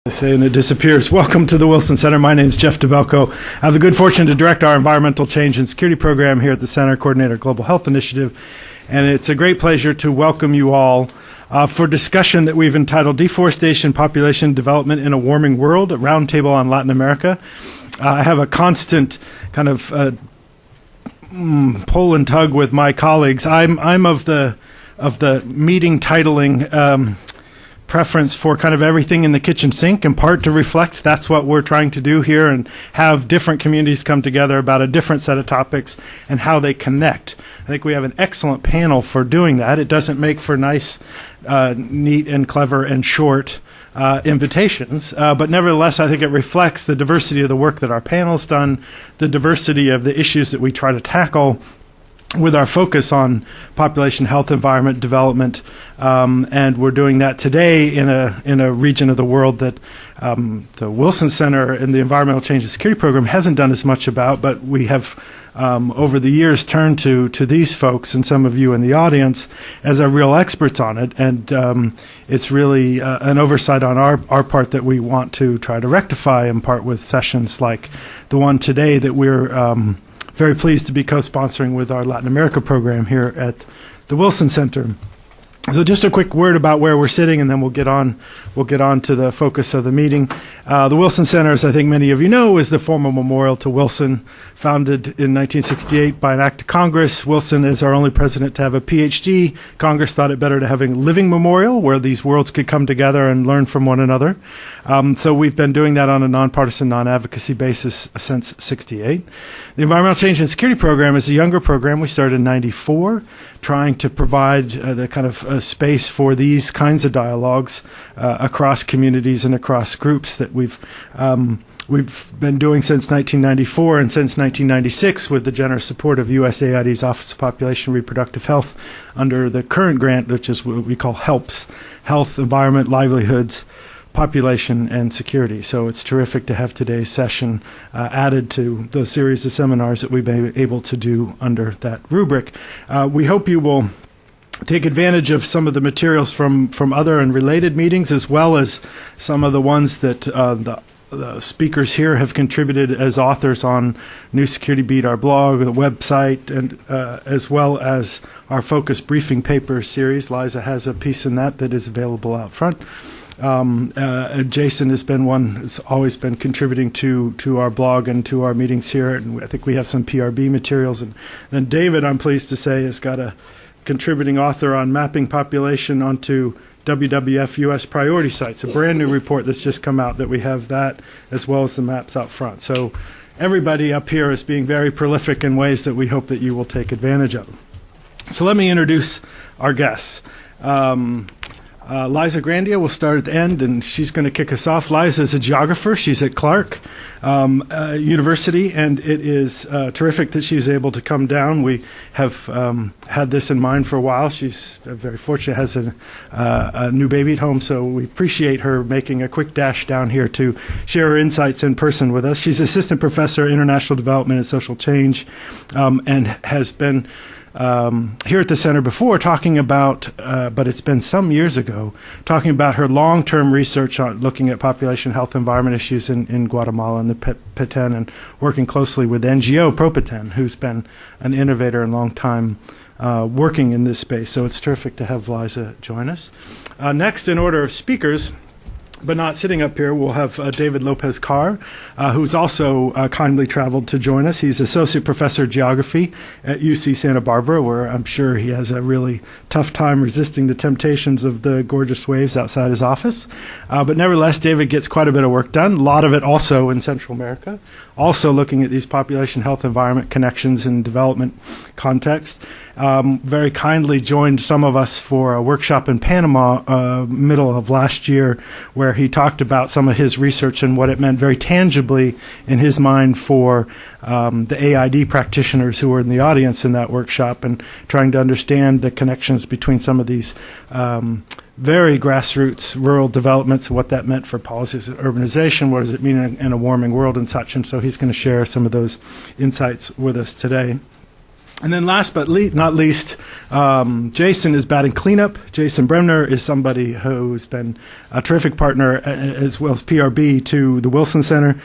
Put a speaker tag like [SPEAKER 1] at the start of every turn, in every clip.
[SPEAKER 1] And it disappears. Welcome to the Wilson Center. My name is Jeff DeBelco. I have the good fortune to direct our environmental change and security program here at the Center, coordinate our Global Health Initiative. And it's a great pleasure to welcome you all for discussion that we've entitled Deforestation, Population Development in a Warming World, a Roundtable on Latin America. I have a constant kind of pull and tug with my colleagues. I'm of the meeting titling preference for kind of everything in the kitchen sink, in part to reflect that's what we're trying to do here and have different communities come together about a different set of topics and how they connect. I think we have an excellent panel for doing that. It doesn't make for nice, neat and clever and short invitations, but nevertheless I think it reflects the diversity of the work that our panel's done, the diversity of the issues that we try to tackle with our focus on population health, environment, development, and we're doing that today in a region of the world that the Wilson Center and the Environmental Change and Security Program hasn't done as much about, but we have over the years turned to these folks and some of you in the audience as our real experts on it, and it's really an oversight on our part that we want to try to rectify, in part with sessions like the one today that we're very pleased to be co-sponsoring with our Latin America program here at the Wilson Center. So just a quick word about where we're sitting, and then we'll get on to the focus of the meeting. The Wilson Center, as I think many of you know, is the former memorial to Wilson, founded in 1968 by an act of Congress. Wilson is our only president to have a PhD. Congress thought it better to have a living memorial where these worlds could come together and learn from one another. So we've been doing that on a nonpartisan, non-advocacy basis since '68. The Environmental Change and Security Program is a younger program. We started in '94, trying to provide the kind of space for these kinds of dialogues across communities and across groups that we've been doing since 1994 and since 1996 with the generous support of USAID's Office of Population and Reproductive Health under the current grant, which is what we call HELPS, Health, Environment, Livelihoods, Population and Security. So it's terrific to have today's session added to those series of seminars that we've been able to do under that rubric. We hope you will take advantage of some of the materials from other and related meetings, as well as some of the ones that the speakers here have contributed as authors on New Security Beat, our blog, the website, and as well as our focus briefing paper series. Liza has a piece in that is available out front. Jason has been one who's always been contributing to our blog and to our meetings here, and I think we have some PRB materials. And then David, I'm pleased to say, has got a contributing author on mapping population onto WWF U.S. priority sites, a brand new report that's just come out that we have that as well as the maps out front. So everybody up here is being very prolific in ways that we hope that you will take advantage of. So let me introduce our guests. Liza Grandia will start at the end, and she's going to kick us off. Liza is a geographer. She's at Clark University, and it is terrific that she's able to come down. We have had this in mind for a while. She's very fortunate, has a new baby at home, so we appreciate her making a quick dash down here to share her insights in person with us. She's assistant professor of international development and social change, and has been here at the center before talking about, but it's been some years ago, talking about her long-term research on looking at population health environment issues in Guatemala and the Petén, and working closely with NGO Pro-Petén, who's been an innovator and long time working in this space. So it's terrific to have Liza join us. Next in order of speakers, but not sitting up here, we'll have David Lopez-Carr, who's also kindly traveled to join us. He's Associate Professor of Geography at UC Santa Barbara, where I'm sure he has a really tough time resisting the temptations of the gorgeous waves outside his office. But nevertheless, David gets quite a bit of work done, a lot of it also in Central America, also looking at these population health environment connections in development context. Very kindly joined some of us for a workshop in Panama middle of last year, where he talked about some of his research and what it meant very tangibly in his mind for the AID practitioners who were in the audience in that workshop, and trying to understand the connections between some of these very grassroots rural developments and what that meant for policies of urbanization, what does it mean in a warming world and such. And so he's going to share some of those insights with us today. And then last but not least, Jason is batting cleanup. Jason Bremner is somebody who's been a terrific partner, as well as PRB, to the Wilson Center.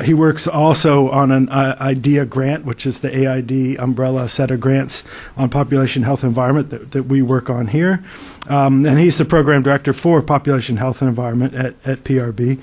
[SPEAKER 1] He works also on an IDEA grant, which is the AID umbrella set of grants on population health environment that we work on here. And he's the program director for population health and environment at PRB.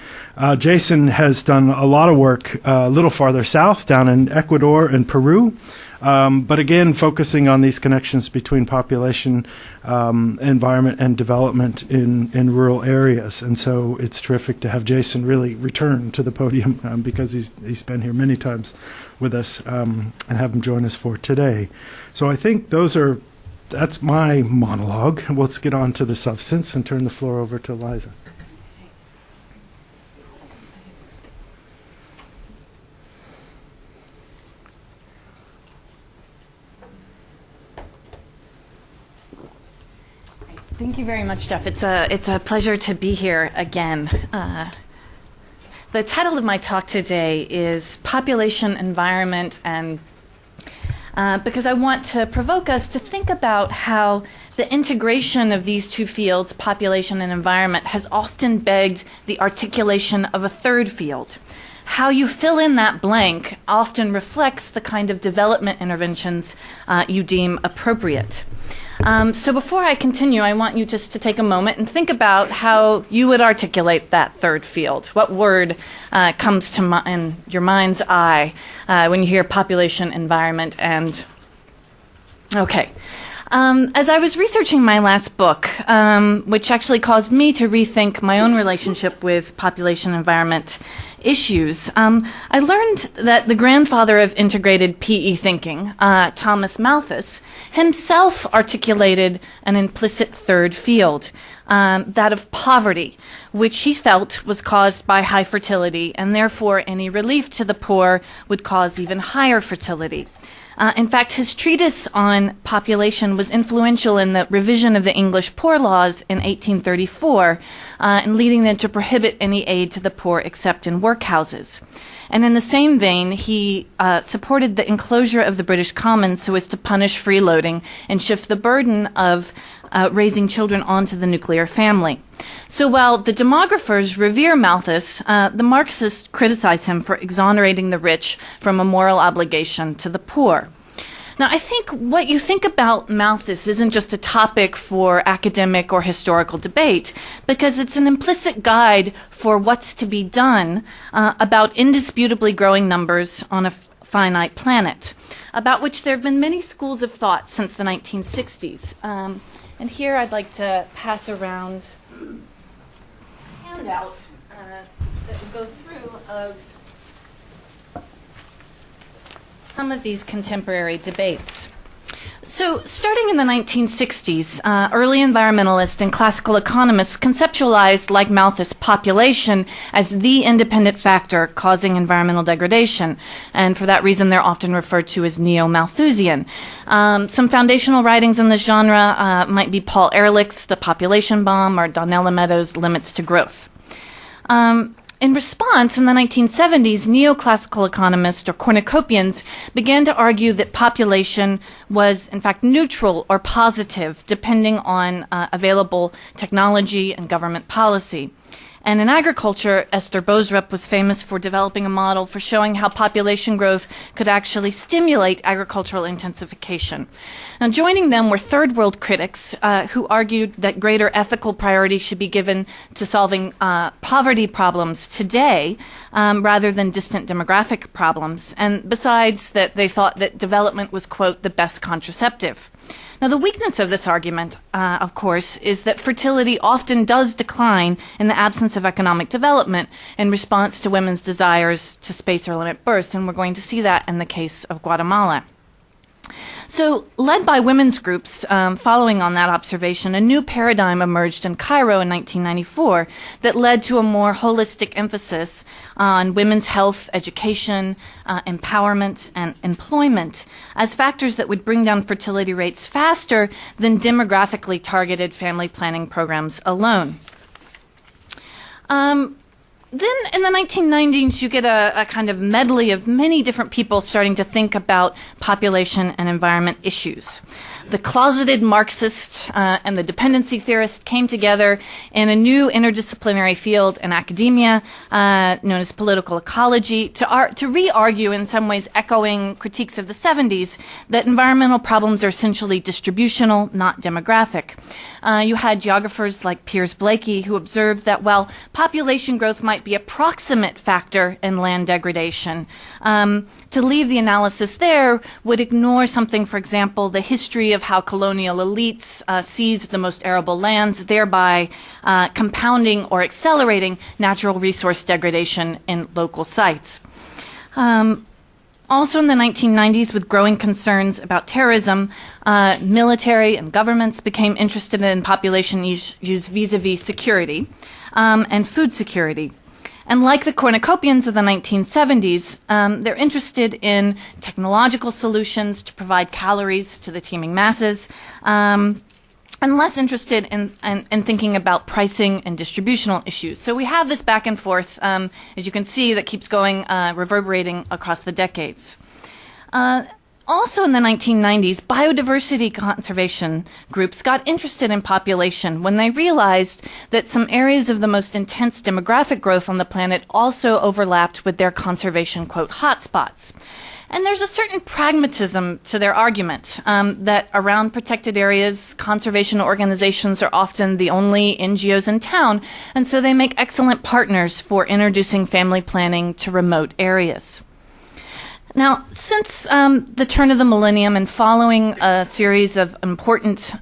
[SPEAKER 1] Jason has done a lot of work a little farther south, down in Ecuador and Peru. But again, focusing on these connections between population, environment, and development in rural areas. And so it's terrific to have Jason really return to the podium because he's been here many times with us, and have him join us for today. So I think that's my monologue. Let's get on to the substance and turn the floor over to Liza.
[SPEAKER 2] Thank you very much, Jeff. It's a pleasure to be here again. The title of my talk today is Population, Environment, and because I want to provoke us to think about how the integration of these two fields, population and environment, has often begged the articulation of a third field. How you fill in that blank often reflects the kind of development interventions you deem appropriate. So before I continue, I want you just to take a moment and think about how you would articulate that third field. What word comes to in your mind's eye when you hear population, environment, and... Okay. As I was researching my last book, which actually caused me to rethink my own relationship with population environment issues, I learned that the grandfather of integrated PE thinking, Thomas Malthus, himself articulated an implicit third field, that of poverty, which he felt was caused by high fertility, and therefore any relief to the poor would cause even higher fertility. In fact, his treatise on population was influential in the revision of the English Poor Laws in 1834, and leading them to prohibit any aid to the poor except in workhouses. And in the same vein, he supported the enclosure of the British Commons so as to punish freeloading and shift the burden of raising children onto the nuclear family. So while the demographers revere Malthus, the Marxists criticize him for exonerating the rich from a moral obligation to the poor. Now, I think what you think about Malthus isn't just a topic for academic or historical debate, because it's an implicit guide for what's to be done about indisputably growing numbers on a finite planet, about which there have been many schools of thought since the 1960s. And here I'd like to pass around a handout that will go through of some of these contemporary debates. So, starting in the 1960s, early environmentalists and classical economists conceptualized, like Malthus, population as the independent factor causing environmental degradation, and for that reason they're often referred to as NeoMalthusian. Some foundational writings in this genre might be Paul Ehrlich's The Population Bomb or Donella Meadows' Limits to Growth. In response, in the 1970s, neoclassical economists, or cornucopians, began to argue that population was, in fact, neutral or positive, depending on available technology and government policy. And in agriculture, Esther Boserup was famous for developing a model for showing how population growth could actually stimulate agricultural intensification. Now, joining them were third world critics who argued that greater ethical priority should be given to solving poverty problems today rather than distant demographic problems. And besides that, they thought that development was, quote, the best contraceptive. Now, the weakness of this argument, of course, is that fertility often does decline in the absence of economic development in response to women's desires to space or limit births, and we're going to see that in the case of Guatemala. So, led by women's groups, following on that observation, a new paradigm emerged in Cairo in 1994 that led to a more holistic emphasis on women's health, education, empowerment, and employment as factors that would bring down fertility rates faster than demographically targeted family planning programs alone. Then in the 1990s, you get a kind of medley of many different people starting to think about population and environment issues. The closeted Marxist and the dependency theorist came together in a new interdisciplinary field in academia known as political ecology to re-argue, in some ways echoing critiques of the 70s, that environmental problems are essentially distributional, not demographic. You had geographers like Piers Blakey who observed that while population growth might be a proximate factor in land degradation, to leave the analysis there would ignore something, for example, the history of how colonial elites seized the most arable lands, thereby compounding or accelerating natural resource degradation in local sites. Also in the 1990s, with growing concerns about terrorism, military and governments became interested in population use vis-a-vis security and food security. And like the cornucopians of the 1970s, they're interested in technological solutions to provide calories to the teeming masses, and less interested in thinking about pricing and distributional issues. So we have this back and forth, as you can see, that keeps going, reverberating across the decades. Also in the 1990s, biodiversity conservation groups got interested in population when they realized that some areas of the most intense demographic growth on the planet also overlapped with their conservation, quote, hotspots. And there's a certain pragmatism to their argument that around protected areas, conservation organizations are often the only NGOs in town, and so they make excellent partners for introducing family planning to remote areas. Now, since the turn of the millennium and following a series of important,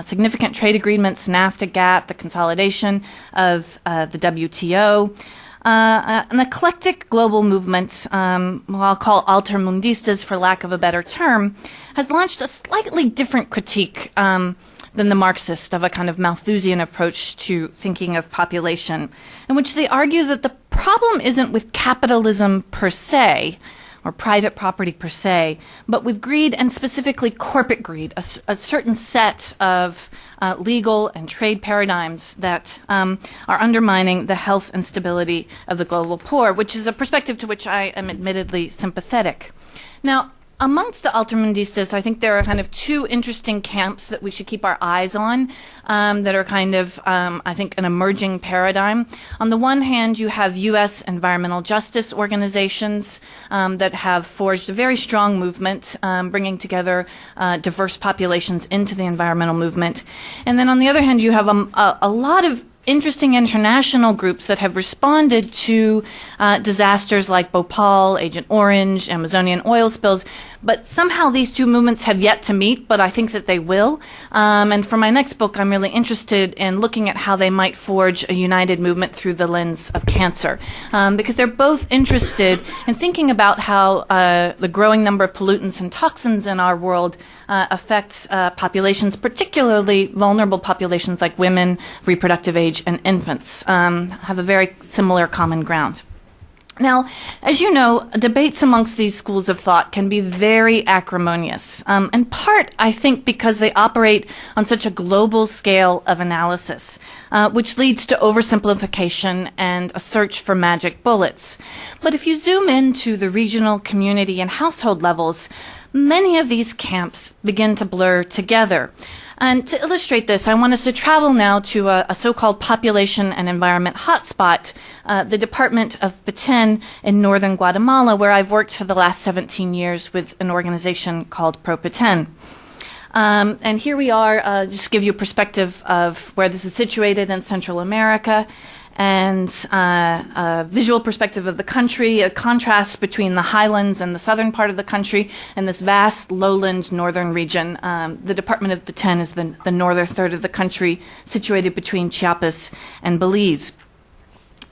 [SPEAKER 2] significant trade agreements, NAFTA, GATT, the consolidation of the WTO, an eclectic global movement, I'll call altermundistas for lack of a better term, has launched a slightly different critique than the Marxist of a kind of Malthusian approach to thinking of population, in which they argue that the problem isn't with capitalism per se, or private property per se, but with greed, and specifically corporate greed, a certain set of legal and trade paradigms that are undermining the health and stability of the global poor, which is a perspective to which I am admittedly sympathetic. Now, amongst the altermundistas, I think there are kind of two interesting camps that we should keep our eyes on that are kind of, I think, an emerging paradigm. On the one hand, you have U.S. environmental justice organizations that have forged a very strong movement, bringing together diverse populations into the environmental movement. And then on the other hand, you have a lot of interesting international groups that have responded to disasters like Bhopal, Agent Orange, Amazonian oil spills, but somehow these two movements have yet to meet, but I think that they will. And for my next book, I'm really interested in looking at how they might forge a united movement through the lens of cancer, because they're both interested in thinking about how the growing number of pollutants and toxins in our world affects populations, particularly vulnerable populations like women, reproductive age, and infants, have a very similar common ground. Now, as you know, debates amongst these schools of thought can be very acrimonious, in part, I think, because they operate on such a global scale of analysis, which leads to oversimplification and a search for magic bullets. But if you zoom into the regional, community, and household levels, many of these camps begin to blur together. And to illustrate this, I want us to travel now to a so-called population and environment hotspot, the Department of Petén in northern Guatemala, where I've worked for the last 17 years with an organization called Pro Petén. And here we are, just to give you a perspective of where this is situated in Central America, and a visual perspective of the country, a contrast between the highlands and the southern part of the country and this vast lowland northern region. The Department of Petén is the northern third of the country, situated between Chiapas and Belize.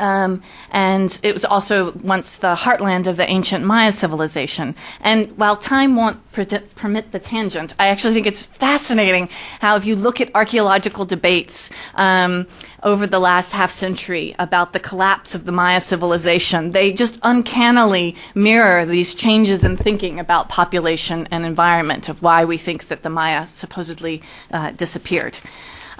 [SPEAKER 2] And it was also once the heartland of the ancient Maya civilization. And while time won't permit the tangent, I actually think it's fascinating how if you look at archaeological debates over the last half century about the collapse of the Maya civilization, they just uncannily mirror these changes in thinking about population and environment, of why we think that the Maya supposedly disappeared.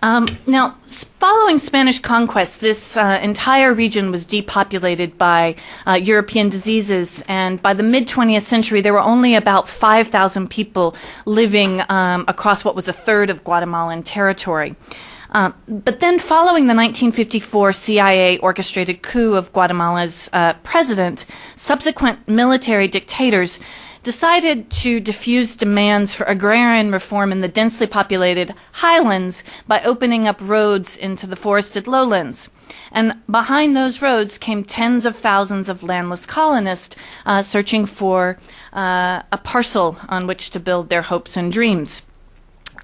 [SPEAKER 2] Now, following Spanish conquest, this entire region was depopulated by European diseases, and by the mid-20th century, there were only about 5,000 people living across what was a third of Guatemalan territory. But then following the 1954 CIA-orchestrated coup of Guatemala's president, subsequent military dictators decided to diffuse demands for agrarian reform in the densely populated highlands by opening up roads into the forested lowlands. And behind those roads came tens of thousands of landless colonists searching for a parcel on which to build their hopes and dreams.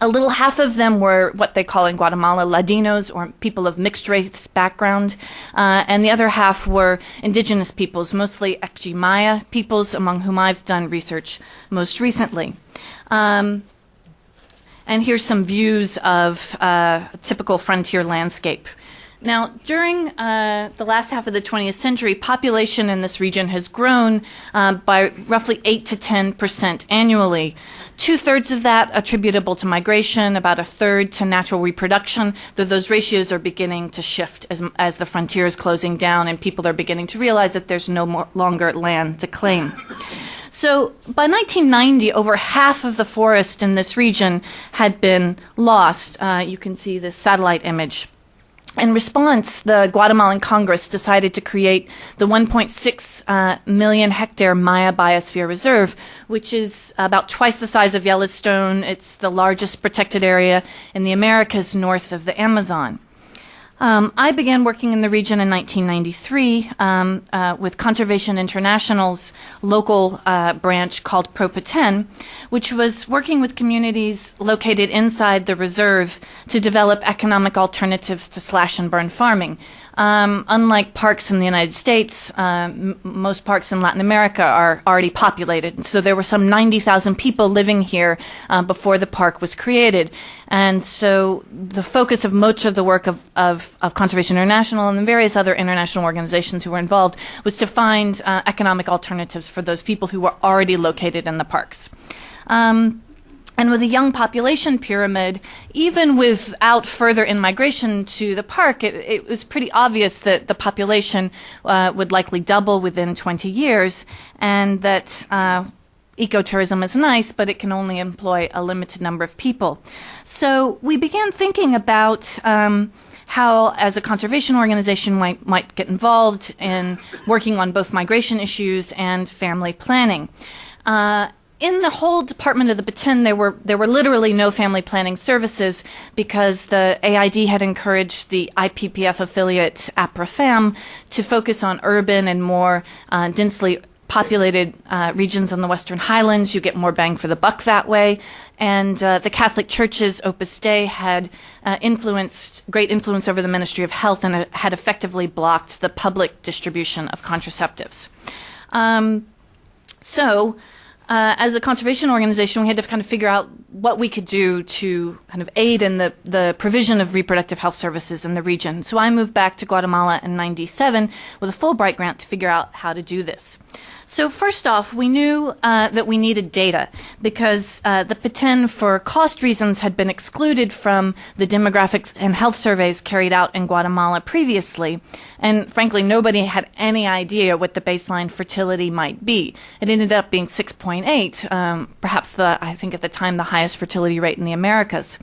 [SPEAKER 2] A little half of them were what they call in Guatemala Ladinos, or people of mixed race background, and the other half were indigenous peoples, mostly Ekchimaya peoples, among whom I've done research most recently. And here's some views of a typical frontier landscape. Now, during the last half of the 20th century, population in this region has grown by roughly 8 to 10% annually. 2/3 of that attributable to migration, about 1/3 to natural reproduction, though those ratios are beginning to shift as the frontier is closing down and people are beginning to realize that there's no longer land to claim. So by 1990, over half of the forest in this region had been lost. You can see this satellite image. In response, the Guatemalan Congress decided to create the 1.6 million hectare Maya Biosphere Reserve, which is about twice the size of Yellowstone. It's the largest protected area in the Americas north of the Amazon. I began working in the region in 1993 with Conservation International's local branch called ProPeten, which was working with communities located inside the reserve to develop economic alternatives to slash and burn farming. Unlike parks in the United States, most parks in Latin America are already populated. So there were some 90,000 people living here before the park was created. And so the focus of much of the work of Conservation International and the various other international organizations who were involved was to find economic alternatives for those people who were already located in the parks. And with a young population pyramid, even without further in-migration to the park, it was pretty obvious that the population would likely double within 20 years, and that ecotourism is nice, but it can only employ a limited number of people. So we began thinking about how, as a conservation organization, might get involved in working on both migration issues and family planning. In the whole department of the Peten, there were literally no family planning services because the AID had encouraged the IPPF affiliate APRAFAM to focus on urban and more densely populated regions on the Western Highlands. You get more bang for the buck that way. And the Catholic Church's Opus Dei had great influence over the Ministry of Health and had effectively blocked the public distribution of contraceptives. As a conservation organization, we had to kind of figure out what we could do to kind of aid in the provision of reproductive health services in the region. So I moved back to Guatemala in '97 with a Fulbright grant to figure out how to do this. So first off, we knew that we needed data because the Peten, for cost reasons, had been excluded from the demographics and health surveys carried out in Guatemala previously. And frankly, nobody had any idea what the baseline fertility might be. It ended up being 6.8, perhaps I think at the time, the highest fertility rate in the Americas.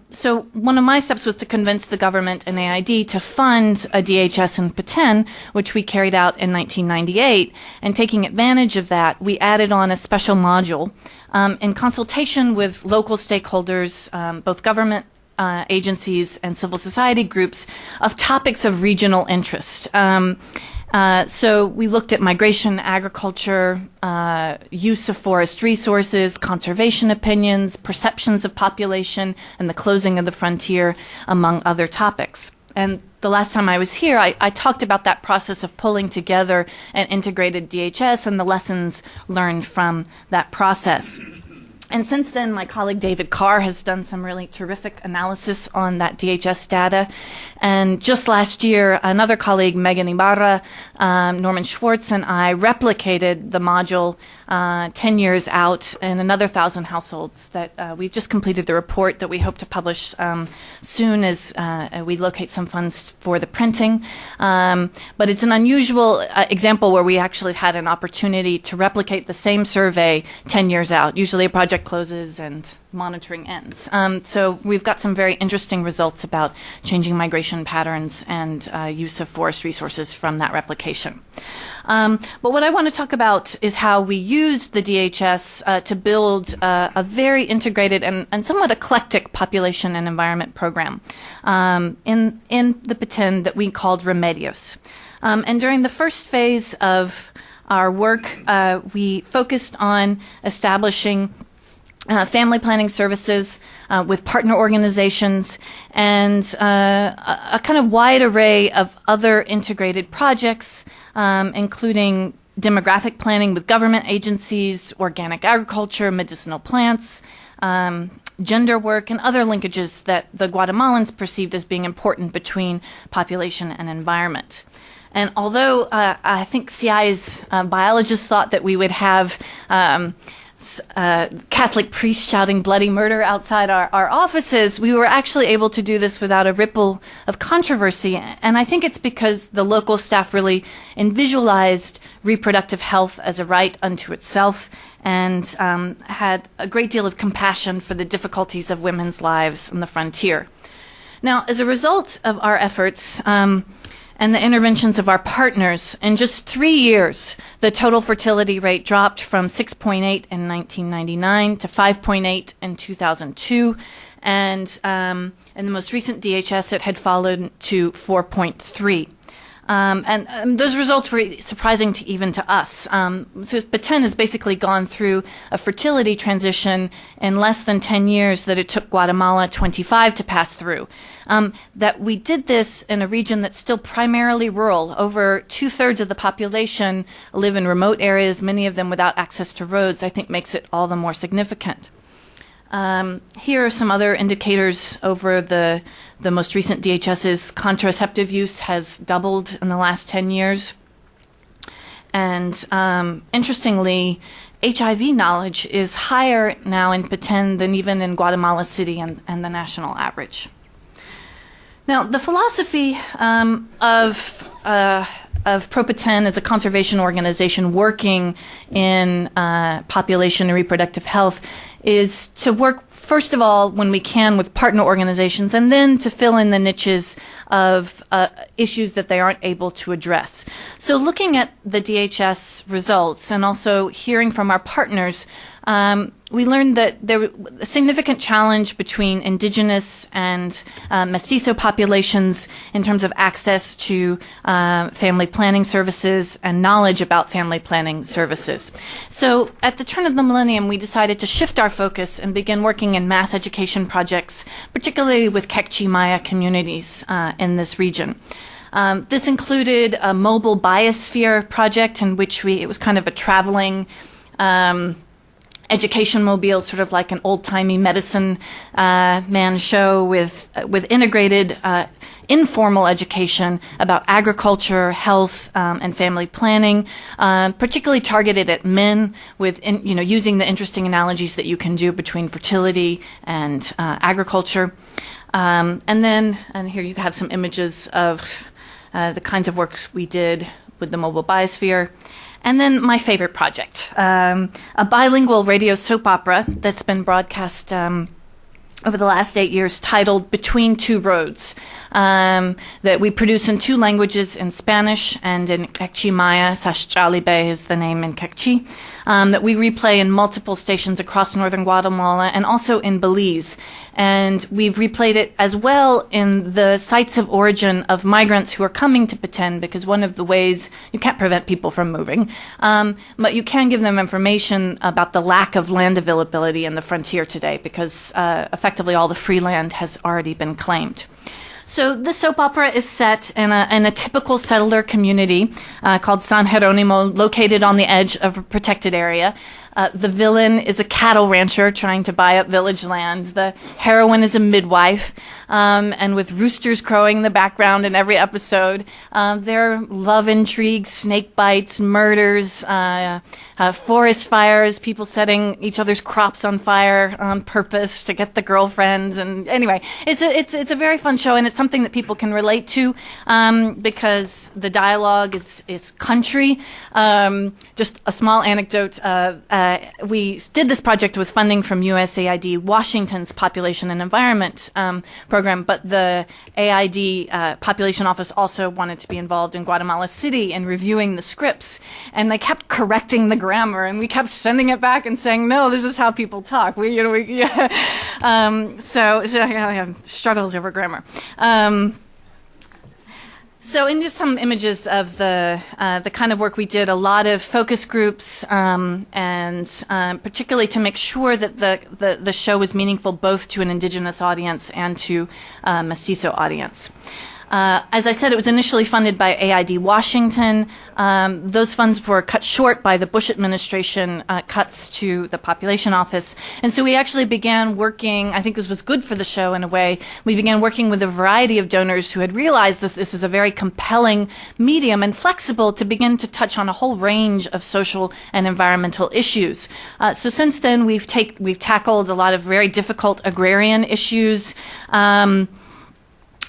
[SPEAKER 2] So one of my steps was to convince the government and AID to fund a DHS in Peten, which we carried out in 1998. And taking advantage of that, we added on a special module in consultation with local stakeholders, both government agencies and civil society groups, of topics of regional interest. So we looked at migration, agriculture, use of forest resources, conservation opinions, perceptions of population, and the closing of the frontier, among other topics. And the last time I was here, I talked about that process of pulling together an integrated DHS and the lessons learned from that process. And since then, my colleague David Carr has done some really terrific analysis on that DHS data. And just last year, another colleague, Megan Ibarra, Norman Schwartz, and I replicated the module 10 years out in another 1,000 households that we've just completed the report that we hope to publish soon as we locate some funds for the printing. But it's an unusual example where we actually had an opportunity to replicate the same survey 10 years out. Usually a project closes and monitoring ends. So we've got some very interesting results about changing migration patterns and use of forest resources from that replication. But what I want to talk about is how we used the DHS to build a very integrated and somewhat eclectic population and environment program in the Petén that we called Remedios. And during the first phase of our work, we focused on establishing family planning services with partner organizations and a kind of wide array of other integrated projects, including demographic planning with government agencies, organic agriculture, medicinal plants, gender work, and other linkages that the Guatemalans perceived as being important between population and environment. And although I think CI's biologists thought that we would have Catholic priests shouting bloody murder outside our offices, we were actually able to do this without a ripple of controversy. And I think it's because the local staff really visualized reproductive health as a right unto itself and had a great deal of compassion for the difficulties of women's lives on the frontier. Now, as a result of our efforts, and the interventions of our partners, in just 3 years, the total fertility rate dropped from 6.8 in 1999 to 5.8 in 2002, and in the most recent DHS, it had fallen to 4.3. And those results were surprising even to us. So Petén has basically gone through a fertility transition in less than 10 years that it took Guatemala 25 to pass through. That we did this in a region that's still primarily rural. Over 2/3 of the population live in remote areas, many of them without access to roads, I think makes it all the more significant. Here are some other indicators over the most recent DHS's. Contraceptive use has doubled in the last 10 years. And interestingly, HIV knowledge is higher now in Petén than even in Guatemala City and the national average. Now, the philosophy of Pro-Petén as a conservation organization working in population and reproductive health is to work, first of all, when we can, with partner organizations, and then to fill in the niches of issues that they aren't able to address. So looking at the DHS results and also hearing from our partners, we learned that there was a significant challenge between indigenous and mestizo populations in terms of access to family planning services and knowledge about family planning services. So at the turn of the millennium, we decided to shift our focus and begin working in mass education projects, particularly with Kekchi Maya communities in this region. This included a mobile Biosphere project in which it was kind of a traveling education mobile, sort of like an old-timey medicine man show with integrated informal education about agriculture, health, and family planning, particularly targeted at men with, using the interesting analogies that you can do between fertility and agriculture. And here you have some images of the kinds of work we did with the mobile Biosphere. And then my favorite project, a bilingual radio soap opera that's been broadcast over the last 8 years titled Between Two Roads, that we produce in 2 languages, in Spanish and in Kekchi Maya. Sashchalibe is the name in Kekchi, that we replay in multiple stations across northern Guatemala and also in Belize. And we've replayed it as well in the sites of origin of migrants who are coming to Petén, because one of the ways, you can't prevent people from moving, but you can give them information about the lack of land availability in the frontier today, because effectively all the free land has already been claimed. So the soap opera is set in a typical settler community called San Jeronimo, located on the edge of a protected area. The villain is a cattle rancher trying to buy up village land. The heroine is a midwife, and with roosters crowing in the background in every episode. There are love intrigues, snake bites, murders, forest fires, people setting each other's crops on fire on purpose to get the girlfriend. And anyway, it's a very fun show, and it's something that people can relate to because the dialogue is country. Just a small anecdote. We did this project with funding from USAID Washington's Population and Environment program, but the AID Population Office also wanted to be involved in Guatemala City in reviewing the scripts, and they kept correcting the grammar, and we kept sending it back and saying, no, this is how people talk. So I have struggles over grammar. So in just some images of the kind of work we did, a lot of focus groups, and particularly to make sure that the show was meaningful both to an indigenous audience and to a mestizo audience. As I said, it was initially funded by AID Washington. Those funds were cut short by the Bush administration cuts to the Population Office. And so we actually began working, I think this was good for the show in a way, we began working with a variety of donors who had realized this is a very compelling medium and flexible to begin to touch on a whole range of social and environmental issues. So since then, we've tackled a lot of very difficult agrarian issues,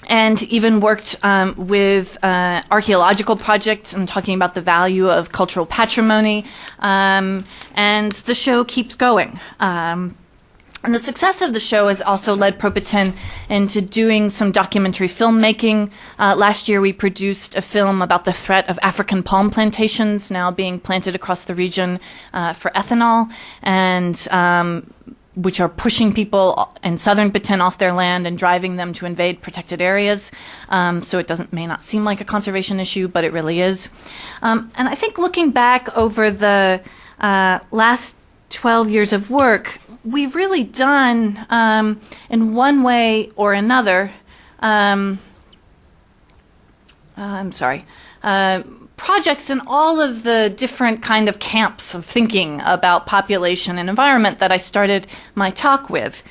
[SPEAKER 2] and even worked with archaeological projects and talking about the value of cultural patrimony. And the show keeps going. And the success of the show has also led Propitin into doing some documentary filmmaking. Last year we produced a film about the threat of African palm plantations now being planted across the region for ethanol, and which are pushing people in southern Petén off their land and driving them to invade protected areas. So it may not seem like a conservation issue, but it really is. And I think looking back over the last 12 years of work, we've really done, in one way or another, projects in all of the different kind of camps of thinking about population and environment that I started my talk with.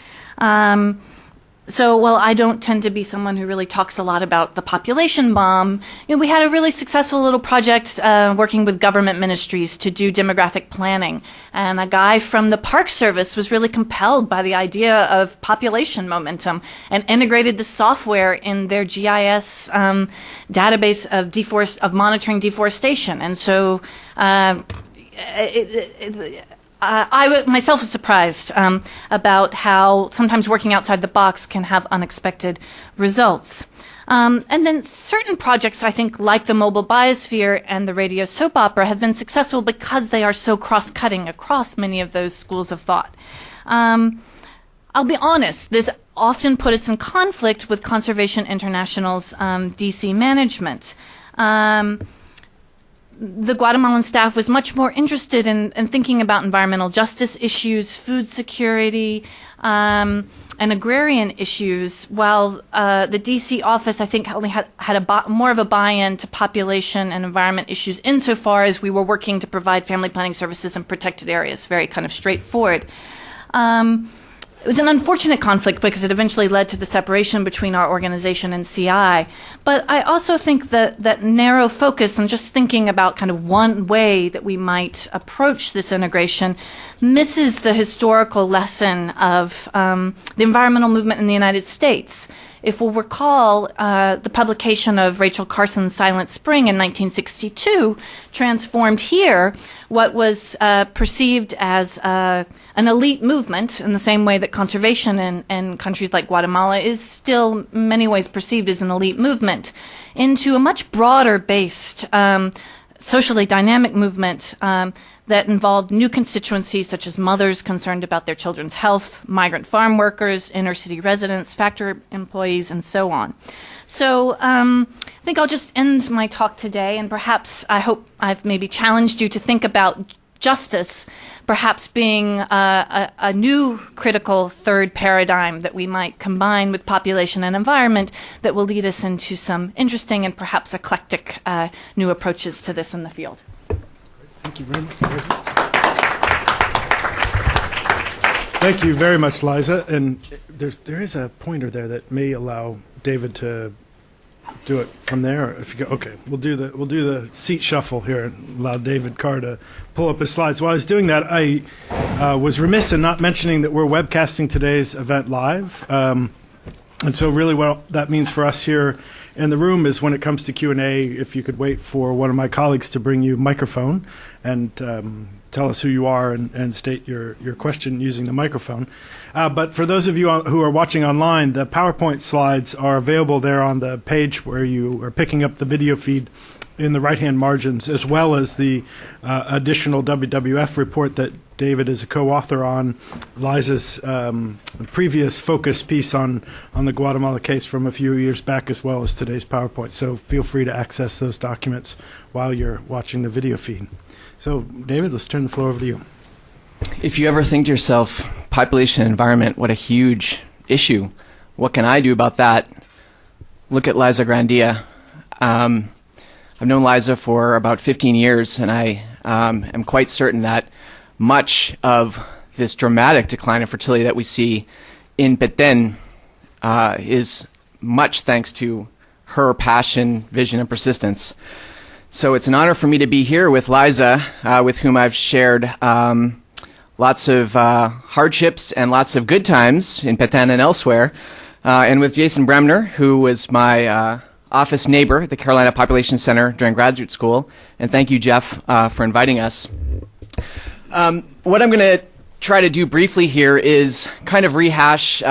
[SPEAKER 2] So while I don't tend to be someone who really talks a lot about the population bomb, we had a really successful little project working with government ministries to do demographic planning. And a guy from the Park Service was really compelled by the idea of population momentum and integrated the software in their GIS database of monitoring deforestation. And so I myself was surprised about how sometimes working outside the box can have unexpected results. And then certain projects, I think, like the mobile biosphere and the radio soap opera, have been successful because they are so cross-cutting across many of those schools of thought. I'll be honest, this often put us in conflict with Conservation International's DC management. The Guatemalan staff was much more interested in thinking about environmental justice issues, food security, and agrarian issues, while the DC office, I think, only had more of a buy-in to population and environment issues insofar as we were working to provide family planning services in protected areas, very kind of straightforward. It was an unfortunate conflict because it eventually led to the separation between our organization and CI. But I also think that narrow focus and just thinking about kind of one way that we might approach this integration misses the historical lesson of the environmental movement in the United States. If we'll recall, the publication of Rachel Carson's Silent Spring in 1962 transformed here what was perceived as an elite movement, in the same way that conservation in countries like Guatemala is still in many ways perceived as an elite movement, into a much broader-based, socially dynamic movement that involved new constituencies such as mothers concerned about their children's health, migrant farm workers, inner-city residents, factory employees, and so on. So I think I'll just end my talk today, and perhaps I hope I've maybe challenged you to think about justice perhaps being a new critical third paradigm that we might combine with population and environment that will lead us into some interesting and perhaps eclectic new approaches to this in the field.
[SPEAKER 1] Thank you very much. Thank you very much, Liza. And there is a pointer there that may allow David to do it from there. If you go, okay, we'll do the seat shuffle here and allow David Carr to pull up his slides. While I was doing that, I was remiss in not mentioning that we're webcasting today's event live. And so really what that means for us here in the room is when it comes to Q&A, if you could wait for one of my colleagues to bring you a microphone and tell us who you are and state your question using the microphone. But for those of you who are watching online, the PowerPoint slides are available there on the page where you are picking up the video feed in the right-hand margins, as well as the additional WWF report that David is a co-author on, Liza's previous focus piece on the Guatemala case from a few years back, as well as today's PowerPoint. So feel free to access those documents while you're watching the video feed. So, David, let's turn the floor over to you.
[SPEAKER 3] If you ever think to yourself, population and environment, what a huge issue. What can I do about that? Look at Liza Grandia. I've known Liza for about 15 years, and I am quite certain that much of this dramatic decline in fertility that we see in Petén is much thanks to her passion, vision, and persistence. So it's an honor for me to be here with Liza, with whom I've shared lots of hardships and lots of good times in Petén and elsewhere, and with Jason Bremner, who was my office neighbor at the Carolina Population Center during graduate school. And thank you, Jeff, for inviting us. What I'm going to try to do briefly here is kind of rehash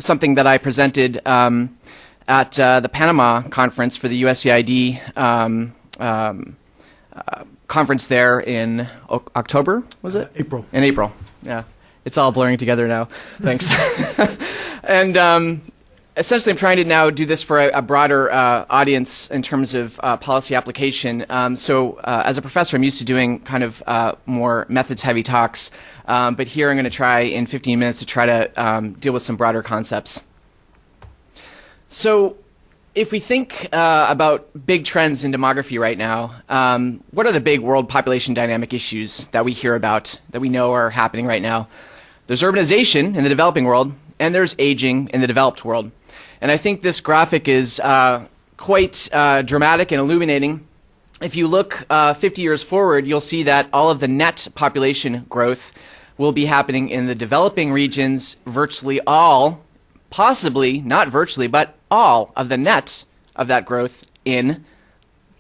[SPEAKER 3] something that I presented at the Panama conference for the USAID conference there in October, was it?
[SPEAKER 1] April.
[SPEAKER 3] In April, yeah. It's all blurring together now. Thanks. And essentially, I'm trying to now do this for a broader audience in terms of policy application. So as a professor, I'm used to doing kind of more methods-heavy talks. But here I'm going to try in 15 minutes to try to deal with some broader concepts. So if we think about big trends in demography right now, what are the big world population dynamic issues that we hear about, that we know are happening right now? There's urbanization in the developing world, and there's aging in the developed world. And I think this graphic is quite dramatic and illuminating. If you look 50 years forward, you'll see that all of the net population growth will be happening in the developing regions. Virtually all, possibly, not virtually, but all of the net of that growth in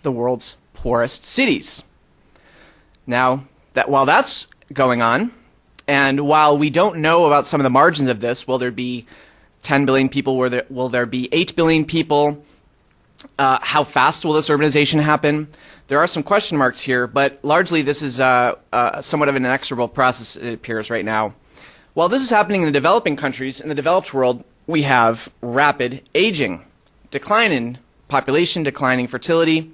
[SPEAKER 3] the world's poorest cities. Now, while that's going on, and while we don't know about some of the margins of this, will there be 10 billion people? Will there be 8 billion people? How fast will this urbanization happen? There are some question marks here, but largely this is somewhat of an inexorable process, it appears right now. While this is happening in the developing countries, in the developed world, we have rapid aging, decline in population, declining fertility,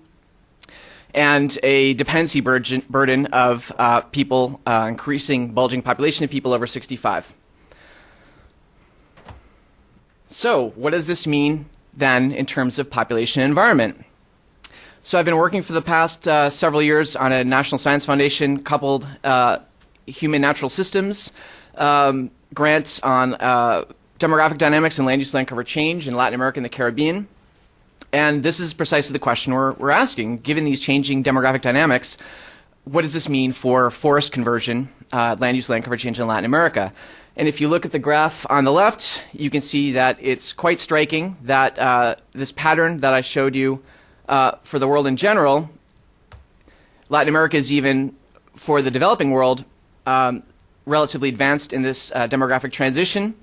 [SPEAKER 3] and a dependency burden of people, increasing bulging population of people over 65. So what does this mean then in terms of population and environment? So I've been working for the past several years on a National Science Foundation coupled human natural systems grants on demographic dynamics and land use land cover change in Latin America and the Caribbean. And this is precisely the question we're asking. Given these changing demographic dynamics, what does this mean for forest conversion, land use land cover change in Latin America? And if you look at the graph on the left, you can see that it's quite striking that this pattern that I showed you for the world in general, Latin America is even, for the developing world, relatively advanced in this demographic transition.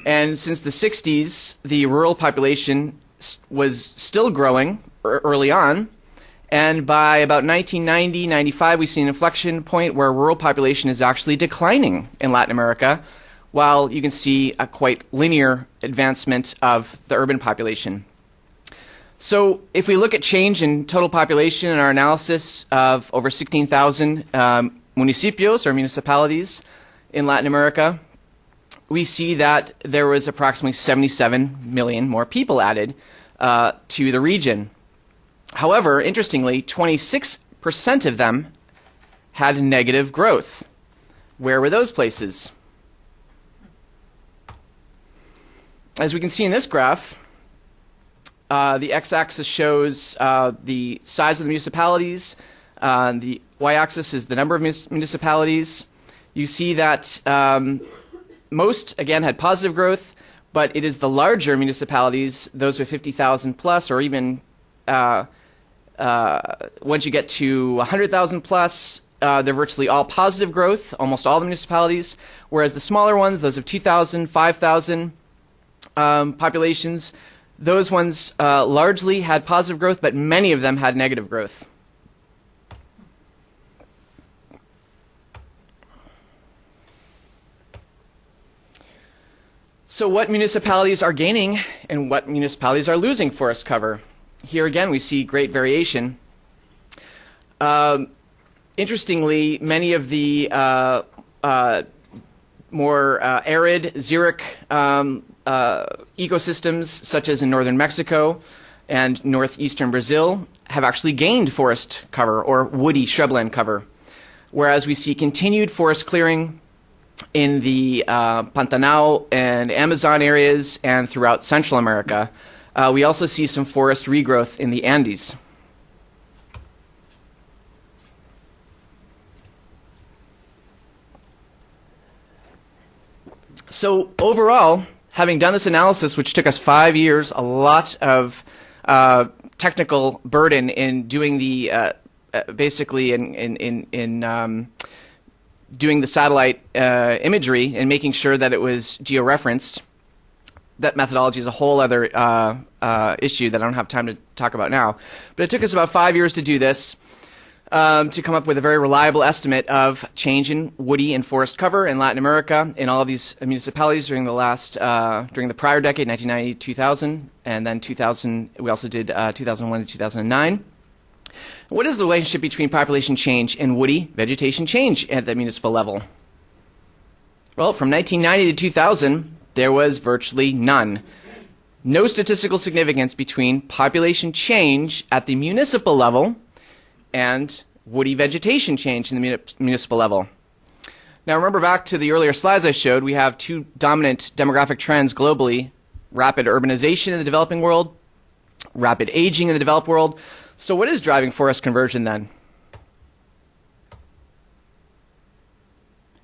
[SPEAKER 3] And since the 60s, the rural population was still growing early on. And by about 1990, 95, we see an inflection point where rural population is actually declining in Latin America, while you can see a quite linear advancement of the urban population. So if we look at change in total population in our analysis of over 16,000 municipios or municipalities in Latin America, we see that there was approximately 77 million more people added to the region. However, interestingly, 26% of them had negative growth. Where were those places? as we can see in this graph, the x-axis shows the size of the municipalities. The y-axis is the number of municipalities. You see that most, again, had positive growth, but it is the larger municipalities, those with 50,000 plus, or even once you get to 100,000 plus, they're virtually all positive growth, almost all the municipalities, whereas the smaller ones, those of 2,000, 5,000 populations, those ones largely had positive growth, but many of them had negative growth. So what municipalities are gaining and what municipalities are losing forest cover? Here again we see great variation. Interestingly, many of the more arid, xeric ecosystems, such as in northern Mexico and northeastern Brazil, have actually gained forest cover or woody shrubland cover, whereas we see continued forest clearing in the Pantanal and Amazon areas and throughout Central America. We also see some forest regrowth in the Andes. So overall, having done this analysis, which took us 5 years, a lot of technical burden in doing the basically in doing the satellite imagery and making sure that it was georeferenced. That methodology is a whole other issue that I don't have time to talk about now. But it took us about 5 years to do this, to come up with a very reliable estimate of change in woody and forest cover in Latin America in all of these municipalities during the prior decade, 1990, 2000, and then 2000. We also did 2001 to 2009. What is the relationship between population change and woody vegetation change at the municipal level? Well, from 1990 to 2000, there was virtually none. No statistical significance between population change at the municipal level and woody vegetation change in the municipal level. Now remember back to the earlier slides I showed, we have two dominant demographic trends globally: rapid urbanization in the developing world, rapid aging in the developed world. So what is driving forest conversion then?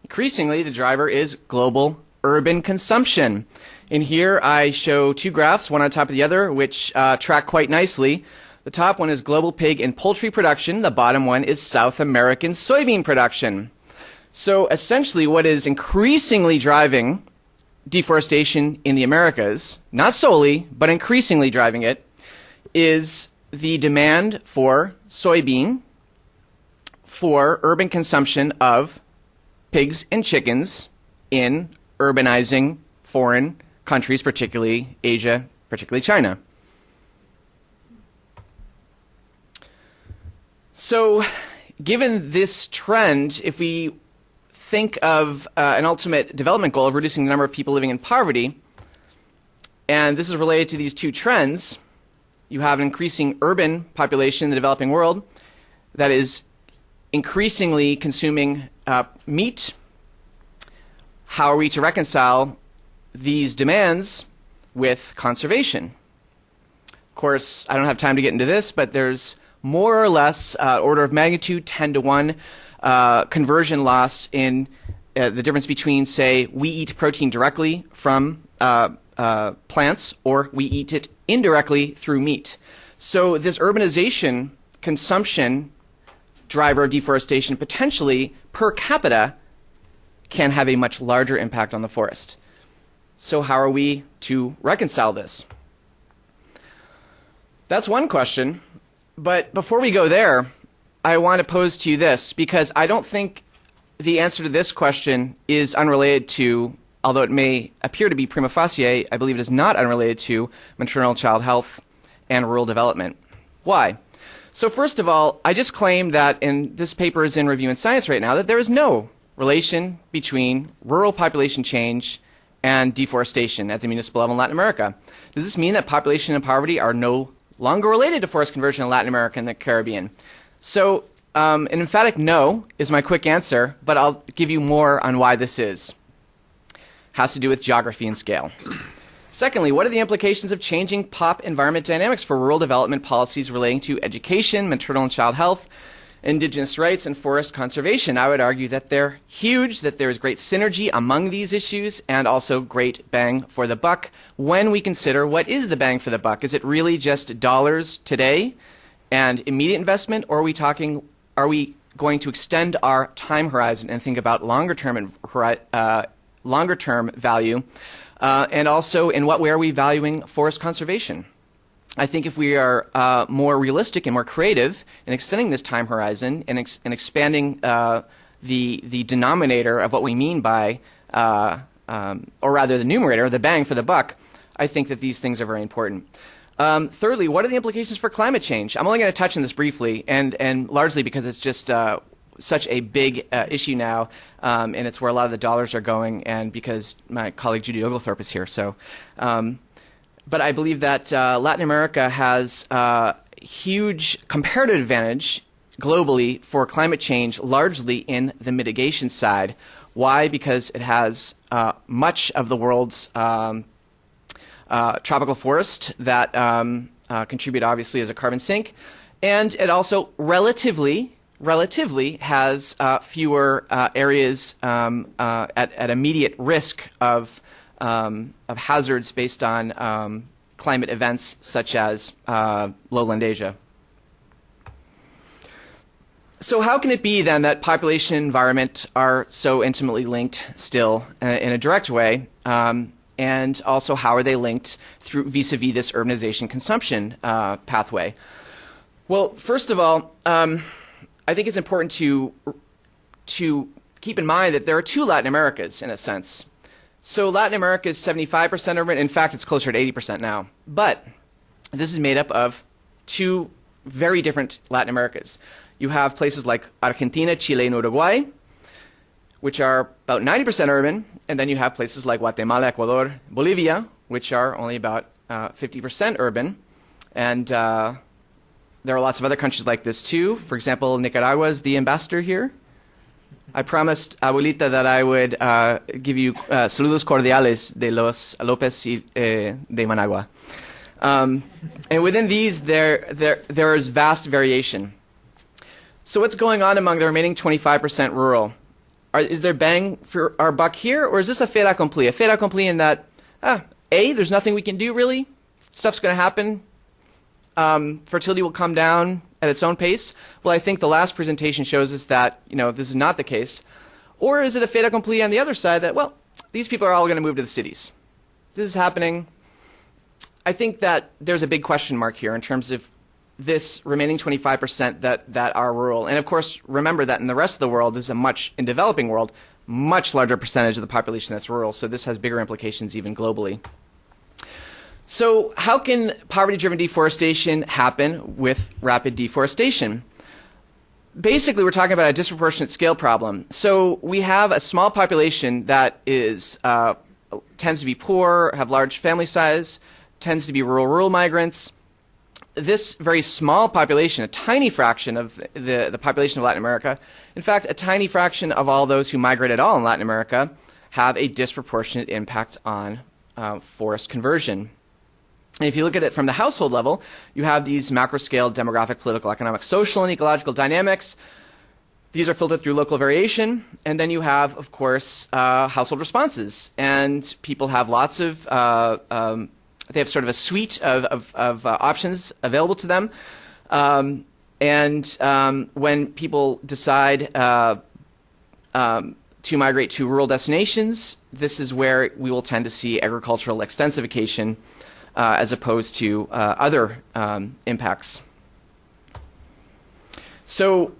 [SPEAKER 3] Increasingly, the driver is global urban consumption. In here I show two graphs, one on top of the other, which track quite nicely. The top one is global pig and poultry production. The bottom one is South American soybean production. So essentially what is increasingly driving deforestation in the Americas, not solely, but increasingly driving it, is the demand for soybean for urban consumption of pigs and chickens in urbanizing foreign countries, particularly Asia, particularly China. So given this trend, if we think of an ultimate development goal of reducing the number of people living in poverty, and this is related to these two trends, you have an increasing urban population in the developing world that is increasingly consuming meat. How are we to reconcile these demands with conservation? Of course, I don't have time to get into this, but there's more or less order of magnitude 10 to 1 conversion loss in the difference between, say, we eat protein directly from plants or we eat it indirectly through meat. So this urbanization consumption driver of deforestation potentially per capita can have a much larger impact on the forest. So how are we to reconcile this? That's one question. But before we go there, I want to pose to you this, because I don't think the answer to this question is unrelated to, although it may appear to be prima facie, I believe it is not unrelated to maternal child health and rural development. Why? So first of all, I just claimed that, and this paper is in Review in Science right now, that there is no relation between rural population change and deforestation at the municipal level in Latin America. Does this mean that population and poverty are no longer related to forest conversion in Latin America and the Caribbean? So an emphatic no is my quick answer, but I'll give you more on why this is. It has to do with geography and scale. Secondly, what are the implications of changing pop environment dynamics for rural development policies relating to education, maternal and child health, indigenous rights, and forest conservation? I would argue that they're huge, that there is great synergy among these issues, and also great bang for the buck when we consider what is the bang for the buck. Is it really just dollars today and immediate investment, or are we going to extend our time horizon and think about longer term value? And also, in what way are we valuing forest conservation? I think if we are more realistic and more creative in extending this time horizon and expanding the denominator of what we mean by, or rather the numerator, the bang for the buck, I think that these things are very important. Thirdly, what are the implications for climate change? I'm only going to touch on this briefly, and largely because it's just such a big issue now, and it's where a lot of the dollars are going, and because my colleague Judy Oglethorpe is here. So, but I believe that Latin America has a huge comparative advantage globally for climate change, largely in the mitigation side. Why? Because it has much of the world's tropical forest that contribute obviously as a carbon sink, and it also relatively has fewer areas at immediate risk of hazards based on climate events such as lowland Asia. So how can it be then that population and environment are so intimately linked still in a direct way? And also, how are they linked through vis-a-vis this urbanization consumption pathway? Well, first of all, I think it's important to keep in mind that there are two Latin Americas, in a sense. So Latin America is 75% urban. In fact, it's closer to 80% now. But this is made up of two very different Latin Americas. You have places like Argentina, Chile, and Uruguay, which are about 90% urban, and then you have places like Guatemala, Ecuador, Bolivia, which are only about 50% urban. And there are lots of other countries like this too. For example, Nicaragua is the ambassador here. I promised Abuelita that I would give you saludos cordiales de los Lopez de Managua. And within these, there is vast variation. So what's going on among the remaining 25% rural? Is there bang for our buck here, or is this a fait accompli? A fait accompli in that, A, there's nothing we can do really. Stuff's going to happen. Fertility will come down at its own pace. Well, I think the last presentation shows us that, this is not the case. Or is it a fait accompli on the other side that, well, these people are all going to move to the cities. This is happening. I think that there's a big question mark here in terms of this remaining 25% that are rural. And of course, remember that in the rest of the world, in developing world, much larger percentage of the population that's rural. So this has bigger implications even globally. So how can poverty-driven deforestation happen with rapid deforestation? Basically, we're talking about a disproportionate scale problem. So we have a small population that tends to be poor, have large family size, tends to be rural migrants. This very small population, a tiny fraction of the population of Latin America, in fact, a tiny fraction of all those who migrate at all in Latin America, have a disproportionate impact on forest conversion. And if you look at it from the household level, you have these macro-scale demographic, political, economic, social, and ecological dynamics. These are filtered through local variation. And then you have, of course, household responses. And people have lots of they have sort of a suite of options available to them. When people decide to migrate to rural destinations, this is where we will tend to see agricultural extensification as opposed to other impacts. So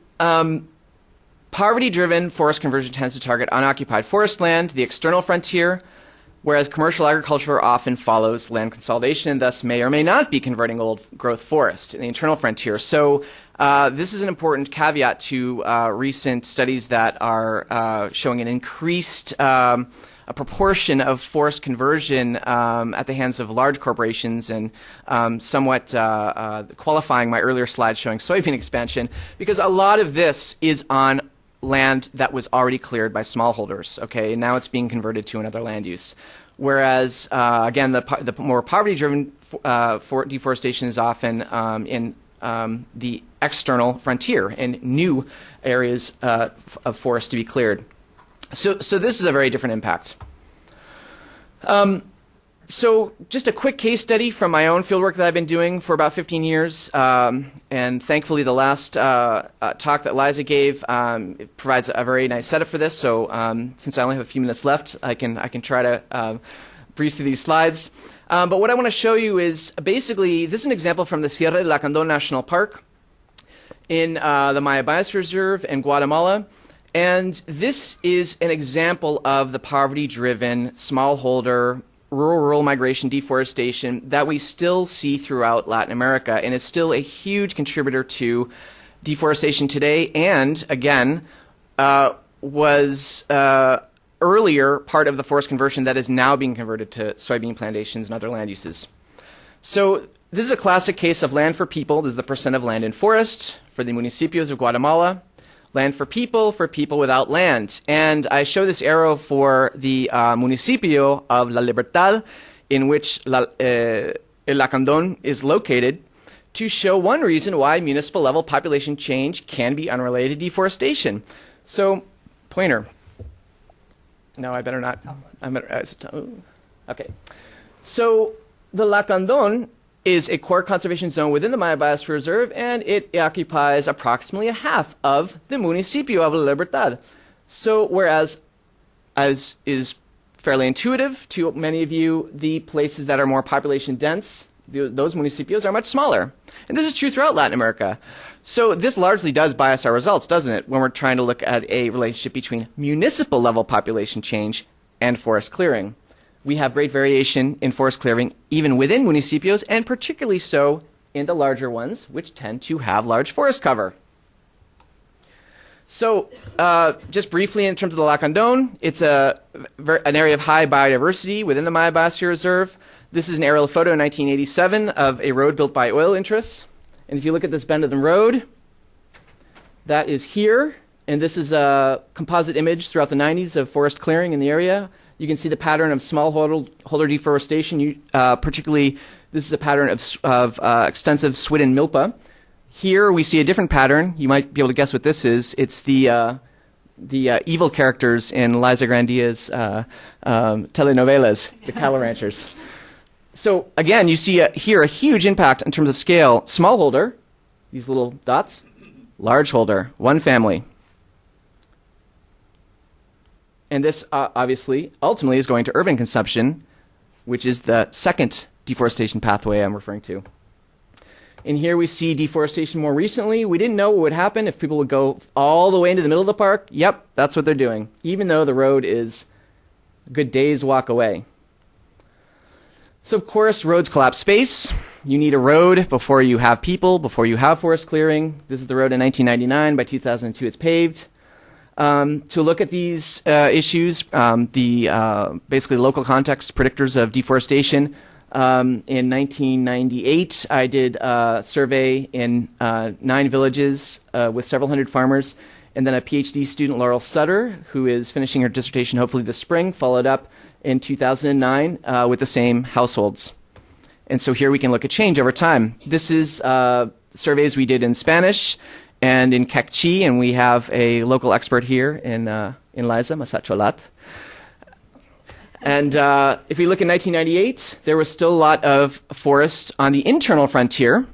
[SPEAKER 3] poverty-driven forest conversion tends to target unoccupied forest land, the external frontier, whereas commercial agriculture often follows land consolidation and thus may or may not be converting old growth forest in the internal frontier. So this is an important caveat to recent studies that are showing an increased a proportion of forest conversion at the hands of large corporations, and somewhat qualifying my earlier slide showing soybean expansion, because a lot of this is on land that was already cleared by smallholders, okay, and now it's being converted to another land use. whereas, again, the more poverty-driven for deforestation is often in the external frontier and new areas of forest to be cleared. So this is a very different impact. So just a quick case study from my own fieldwork that I've been doing for about 15 years, and thankfully the last talk that Liza gave it provides a very nice setup for this. So since I only have a few minutes left, I can try to breeze through these slides. But what I want to show you is basically this is an example from the Sierra de Lacandon National Park in the Maya Biosphere Reserve in Guatemala. And this is an example of the poverty-driven, smallholder, rural migration, deforestation that we still see throughout Latin America. And it's still a huge contributor to deforestation today, and again, was earlier part of the forest conversion that is now being converted to soybean plantations and other land uses. So this is a classic case of land for people. This is the percent of land in forest for the municipios of Guatemala. Land for people without land. And I show this arrow for the municipio of La Libertad, in which El Lacandon is located, to show one reason why municipal level population change can be unrelated to deforestation. So, pointer. No, I better not. Okay. So, the Lacandon is a core conservation zone within the Maya Biosphere Reserve, and it occupies approximately a half of the municipio of La Libertad. So, whereas, as is fairly intuitive to many of you, the places that are more population dense, those municipios are much smaller. And this is true throughout Latin America. So this largely does bias our results, doesn't it, when we're trying to look at a relationship between municipal level population change and forest clearing. We have great variation in forest clearing even within municipios, and particularly so in the larger ones, which tend to have large forest cover. So just briefly in terms of the Lacandon, it's an area of high biodiversity within the Maya Biosphere Reserve. This is an aerial photo in 1987 of a road built by oil interests. And if you look at this bend of the road, that is here. And this is a composite image throughout the 90s of forest clearing in the area. You can see the pattern of smallholder deforestation. Particularly, this is a pattern of extensive swidden milpa. Here we see a different pattern. You might be able to guess what this is. It's the evil characters in Liza Grandia's telenovelas, the cattle ranchers. So again, you see here a huge impact in terms of scale. Smallholder, these little dots. Largeholder, one family. And this obviously ultimately is going to urban consumption, which is the second deforestation pathway I'm referring to. And here we see deforestation more recently. We didn't know what would happen if people would go all the way into the middle of the park. Yep, that's what they're doing, even though the road is a good day's walk away. So of course, roads collapse space. You need a road before you have people, before you have forest clearing. This is the road in 1999. By 2002, it's paved. To look at these issues, basically local context predictors of deforestation. In 1998, I did a survey in 9 villages with several hundred farmers, and then a PhD student, Laurel Sutter, who is finishing her dissertation hopefully this spring, followed up in 2009 with the same households. And so here we can look at change over time. This is surveys we did in Spanish and in Quechua, and we have a local expert here in Liza, Masacholat. And if we look in 1998, there was still a lot of forest on the internal frontier,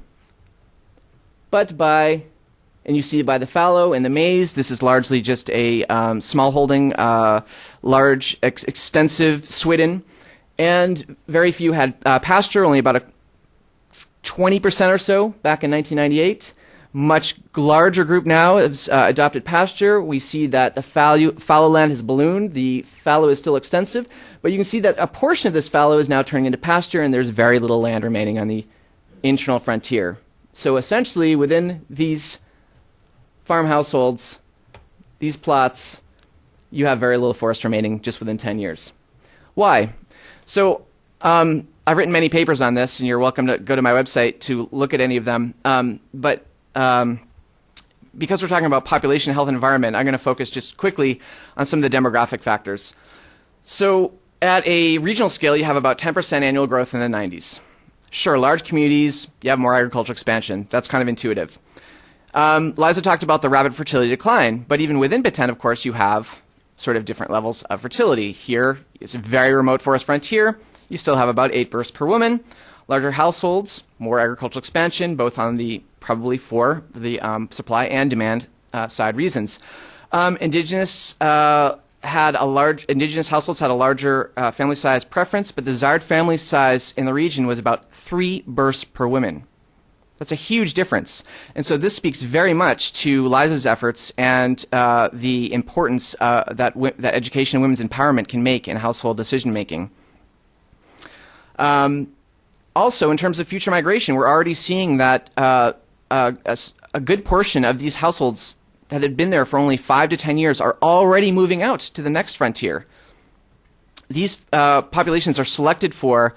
[SPEAKER 3] but and you see by the fallow and the maize, this is largely just a small holding, large, extensive swidden, and very few had pasture, only about 20% or so back in 1998. Much larger group now has adopted pasture. We see that the fallow land has ballooned. The fallow is still extensive, but you can see that a portion of this fallow is now turning into pasture, and there's very little land remaining on the internal frontier. So essentially, within these farm households, these plots, you have very little forest remaining just within 10 years. Why? So I've written many papers on this, and you're welcome to go to my website to look at any of them. But because we're talking about population, health, and environment, I'm going to focus just quickly on some of the demographic factors. So At a regional scale, you have about 10% annual growth in the 90s. Sure, large communities, you have more agricultural expansion. That's kind of intuitive. Liza talked about the rapid fertility decline, but even within Batan, of course, you have sort of different levels of fertility. Here, it's a very remote forest frontier. You still have about 8 births per woman. Larger households, more agricultural expansion, both on the probably for the supply and demand side reasons. Indigenous households had a larger family size preference, but the desired family size in the region was about 3 births per woman. That's a huge difference. And so this speaks very much to Liza's efforts and the importance that education and women's empowerment can make in household decision making. Also, in terms of future migration, we're already seeing that a good portion of these households that had been there for only 5 to 10 years are already moving out to the next frontier. These populations are selected for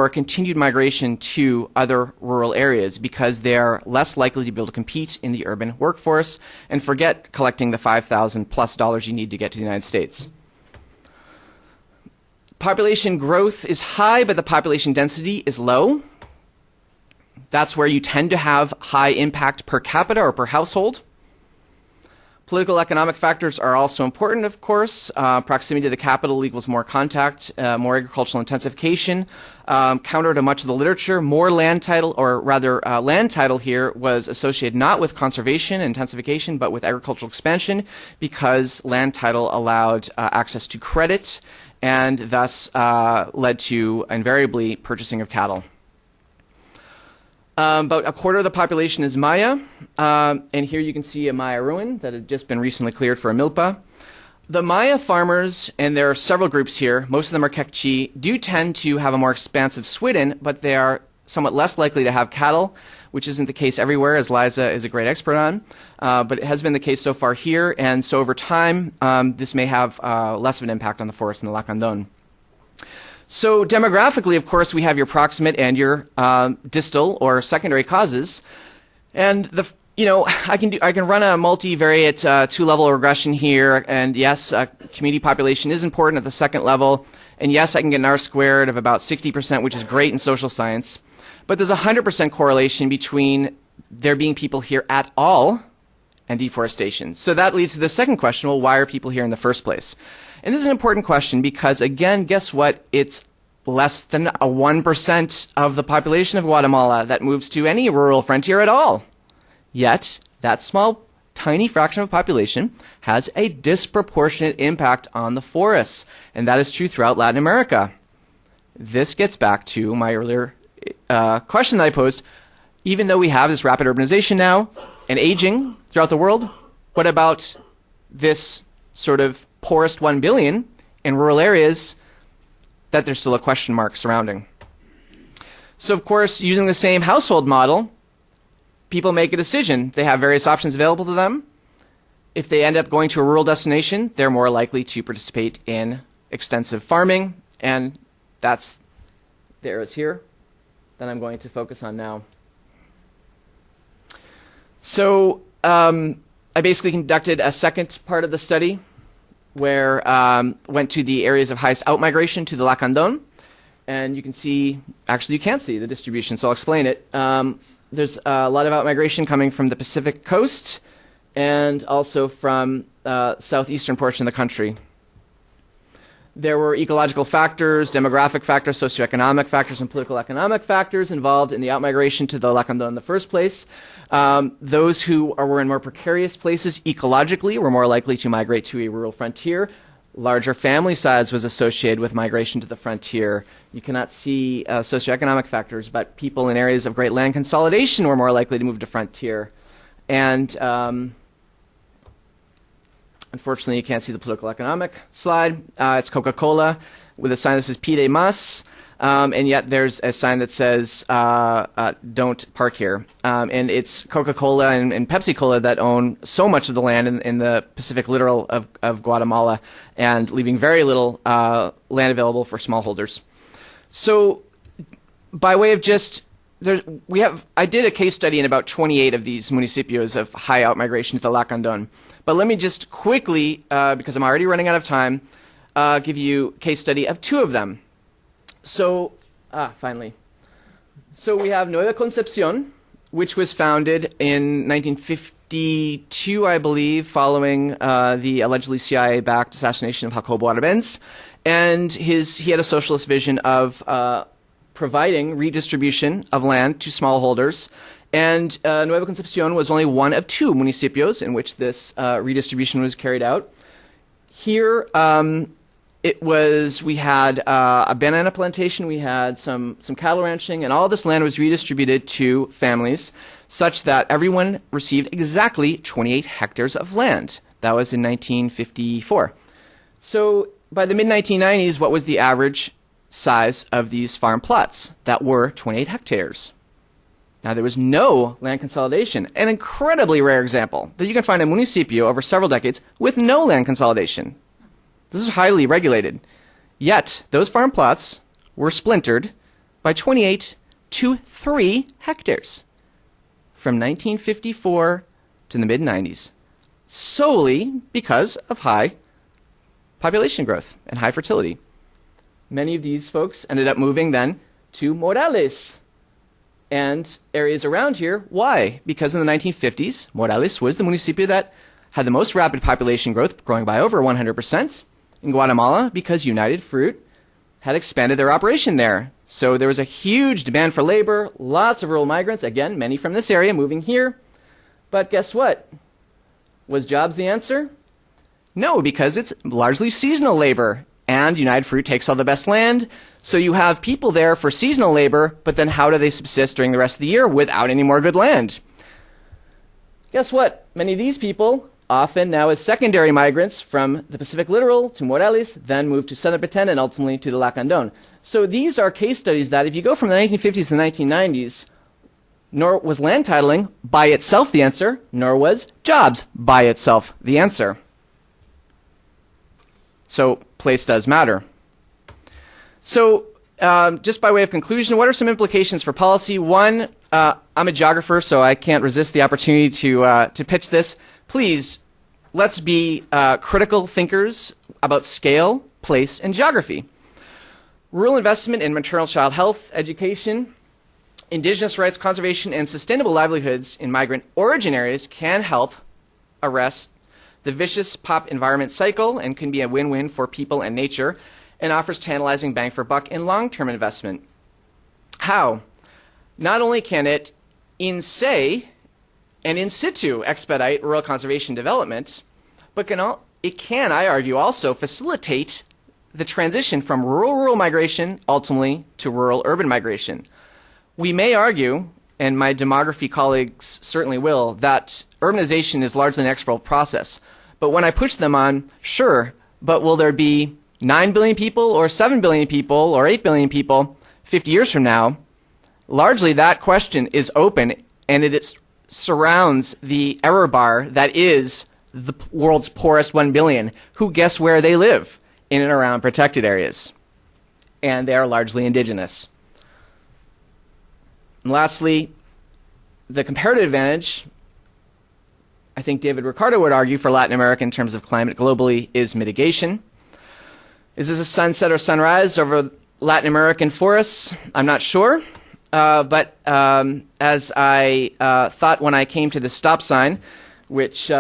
[SPEAKER 3] continued migration to other rural areas because they're less likely to be able to compete in the urban workforce and forget collecting the $5,000+ you need to get to the United States. Population growth is high, but the population density is low. That's where you tend to have high impact per capita or per household. Political economic factors are also important, of course. Proximity to the capital equals more contact, more agricultural intensification. Counter to much of the literature, more land title, or rather land title here was associated not with conservation and intensification, but with agricultural expansion because land title allowed access to credit and thus led to invariably purchasing of cattle. About a quarter of the population is Maya, and here you can see a Maya ruin that had just been recently cleared for a milpa. The Maya farmers, and there are several groups here, most of them are Kekchi, do tend to have a more expansive swidden, but they are somewhat less likely to have cattle, which isn't the case everywhere, as Liza is a great expert on, but it has been the case so far here, and so over time, this may have less of an impact on the forest in the Lacandon. So demographically, of course, we have your proximate and your distal or secondary causes, and I can run a multivariate 2-level regression here, and yes, community population is important at the second level, and yes, I can get an R² of about 60%, which is great in social science, but there's a 100% correlation between there being people here at all and deforestation. So that leads to the second question, well, why are people here in the first place? And this is an important question because, again, guess what? It's less than 1% of the population of Guatemala that moves to any rural frontier at all. Yet, that small, tiny fraction of the population has a disproportionate impact on the forests, and that is true throughout Latin America. This gets back to my earlier question that I posed. Even though we have this rapid urbanization now and aging throughout the world, what about this sort of poorest 1 billion in rural areas that there's still a question mark surrounding? So, of course, using the same household model, people make a decision. They have various options available to them. If they end up going to a rural destination, they're more likely to participate in extensive farming, and that's the arrows here that I'm going to focus on now. So I basically conducted a second part of the study where went to the areas of highest outmigration to the Lacandon, and you can see, actually you can't see the distribution, so I'll explain it. There's a lot of outmigration coming from the Pacific coast and also from southeastern portion of the country. There were ecological factors, demographic factors, socioeconomic factors, and political economic factors involved in the outmigration to the Lacandon in the first place. Those who were in more precarious places ecologically were more likely to migrate to a rural frontier. Larger family size was associated with migration to the frontier. You cannot see socioeconomic factors, but people in areas of great land consolidation were more likely to move to frontier. And unfortunately, you can't see the political economic slide. It's Coca-Cola with a sign that says Pide Mas, and yet there's a sign that says don't park here. And it's Coca-Cola and Pepsi-Cola that own so much of the land in the Pacific littoral of Guatemala and leaving very little land available for smallholders. So by way of just I did a case study in about 28 of these municipios of high outmigration to the Lacandon. But let me just quickly, because I'm already running out of time, give you a case study of two of them. So, finally. So we have Nueva Concepcion, which was founded in 1952, I believe, following the allegedly CIA-backed assassination of Jacobo Arbenz. And he had a socialist vision of providing redistribution of land to smallholders. And Nueva Concepcion was only one of two municipios in which this redistribution was carried out. Here, we had a banana plantation, we had some cattle ranching, and all this land was redistributed to families such that everyone received exactly 28 hectares of land. That was in 1954. So by the mid-1990s, what was the average size of these farm plots? That were 28 hectares. Now, there was no land consolidation, an incredibly rare example that you can find a municipio over several decades with no land consolidation. This is highly regulated. Yet, those farm plots were splintered by 28 to 3 hectares from 1954 to the mid-90s, solely because of high population growth and high fertility. Many of these folks ended up moving then to Morales and areas around here. Why? Because in the 1950s, Morales was the municipio that had the most rapid population growth, growing by over 100%. In Guatemala, because United Fruit had expanded their operation there. So there was a huge demand for labor, lots of rural migrants, again, many from this area moving here. But guess what? Was jobs the answer? No, because it's largely seasonal labor, and United Fruit takes all the best land. So you have people there for seasonal labor, but then how do they subsist during the rest of the year without any more good land? Guess what? Many of these people, often now as secondary migrants from the Pacific Littoral to Morales, then move to Southern Petén and ultimately to the Lacandon. So these are case studies that if you go from the 1950s to the 1990s, nor was land titling by itself the answer, nor was jobs by itself the answer. So place does matter. So just by way of conclusion, what are some implications for policy? One, I'm a geographer, so I can't resist the opportunity to pitch this. Please, let's be critical thinkers about scale, place, and geography. Rural investment in maternal child health, education, indigenous rights, conservation, and sustainable livelihoods in migrant origin areas can help arrest the vicious pop environment cycle and can be a win-win for people and nature and offers tantalizing bang for buck in long-term investment. How? Not only can it in se and in situ expedite rural conservation development, but it can, I argue, also facilitate the transition from rural migration ultimately to rural-urban migration. We may argue, and my demography colleagues certainly will, that urbanization is largely an exponential process. But when I push them on, sure, but will there be 9 billion people or 7 billion people or 8 billion people 50 years from now? Largely that question is open, and it surrounds the error bar that is the world's poorest 1 billion, who guess where they live? In and around protected areas. And they are largely indigenous. And lastly, the comparative advantage, I think David Ricardo would argue, for Latin America in terms of climate globally is mitigation. Is this a sunset or sunrise over Latin American forests? I'm not sure. But as I thought when I came to the stop sign, which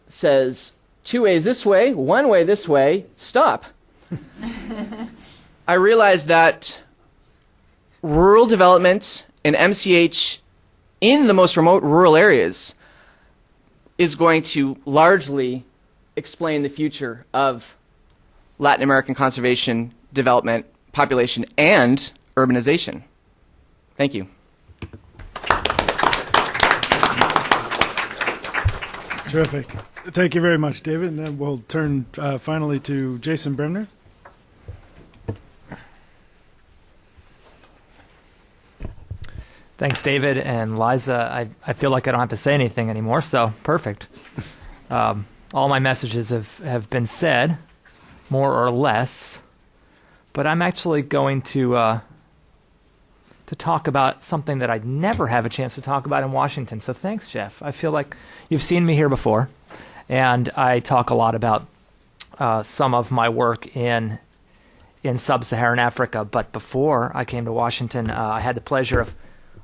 [SPEAKER 3] says 2 ways this way, 1 way this way, stop. I realized that rural development and MCH in the most remote rural areas is going to largely explain the future of Latin American conservation, development, population, and urbanization. Thank you.
[SPEAKER 1] Terrific. Thank you very much, David. And then we'll turn finally to Jason Bremner.
[SPEAKER 4] Thanks, David and Liza. I feel like I don't have to say anything anymore, so perfect. All my messages have been said, more or less, but I'm actually going to talk about something that I'd never have a chance to talk about in Washington. So thanks, Jeff. I feel like you've seen me here before, and I talk a lot about some of my work in sub-Saharan Africa. But before I came to Washington, I had the pleasure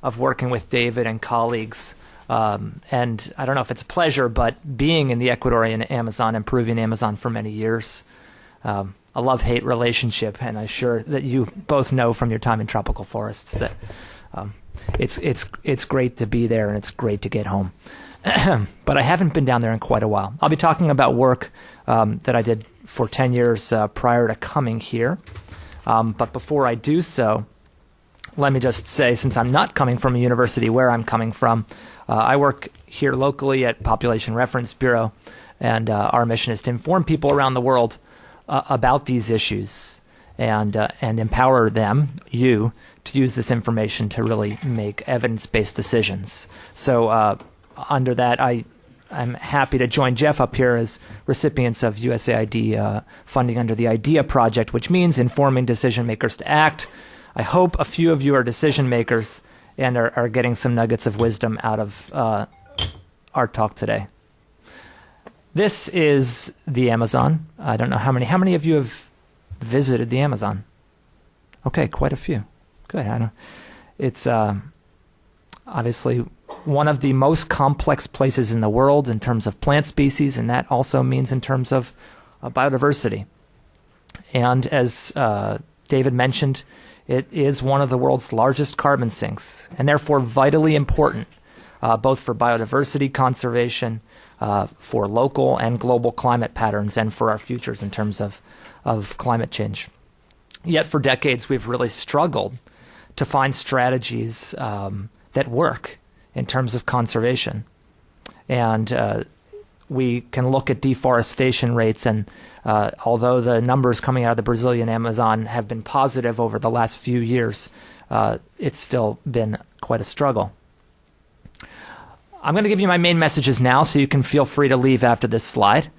[SPEAKER 4] of working with David and colleagues. And I don't know if it's a pleasure, but being in the Ecuadorian Amazon and Peruvian Amazon for many years, a love-hate relationship. And I'm sure that you both know from your time in tropical forests that it's great to be there and it's great to get home. But I haven't been down there in quite a while. I'll be talking about work that I did for 10 years prior to coming here. But before I do so, let me just say, since I'm not coming from a university where I'm coming from, I work here locally at Population Reference Bureau, and our mission is to inform people around the world about these issues and empower you, to use this information to really make evidence-based decisions. So under that, I'm happy to join Jeff up here as recipients of USAID funding under the IDEA project, which means informing decision makers to act. I hope a few of you are decision makers and are getting some nuggets of wisdom out of our talk today. This is the Amazon. I don't know how many of you have visited the Amazon? Okay, quite a few. Good. It's obviously one of the most complex places in the world in terms of plant species, and that also means in terms of biodiversity. And as David mentioned, it is one of the world's largest carbon sinks, and therefore vitally important, both for biodiversity conservation, for local and global climate patterns, and for our futures in terms of climate change. Yet for decades, we've really struggled to find strategies that work in terms of conservation. And we can look at deforestation rates, and although the numbers coming out of the Brazilian Amazon have been positive over the last few years, it's still been quite a struggle. I'm going to give you my main messages now, so you can feel free to leave after this slide.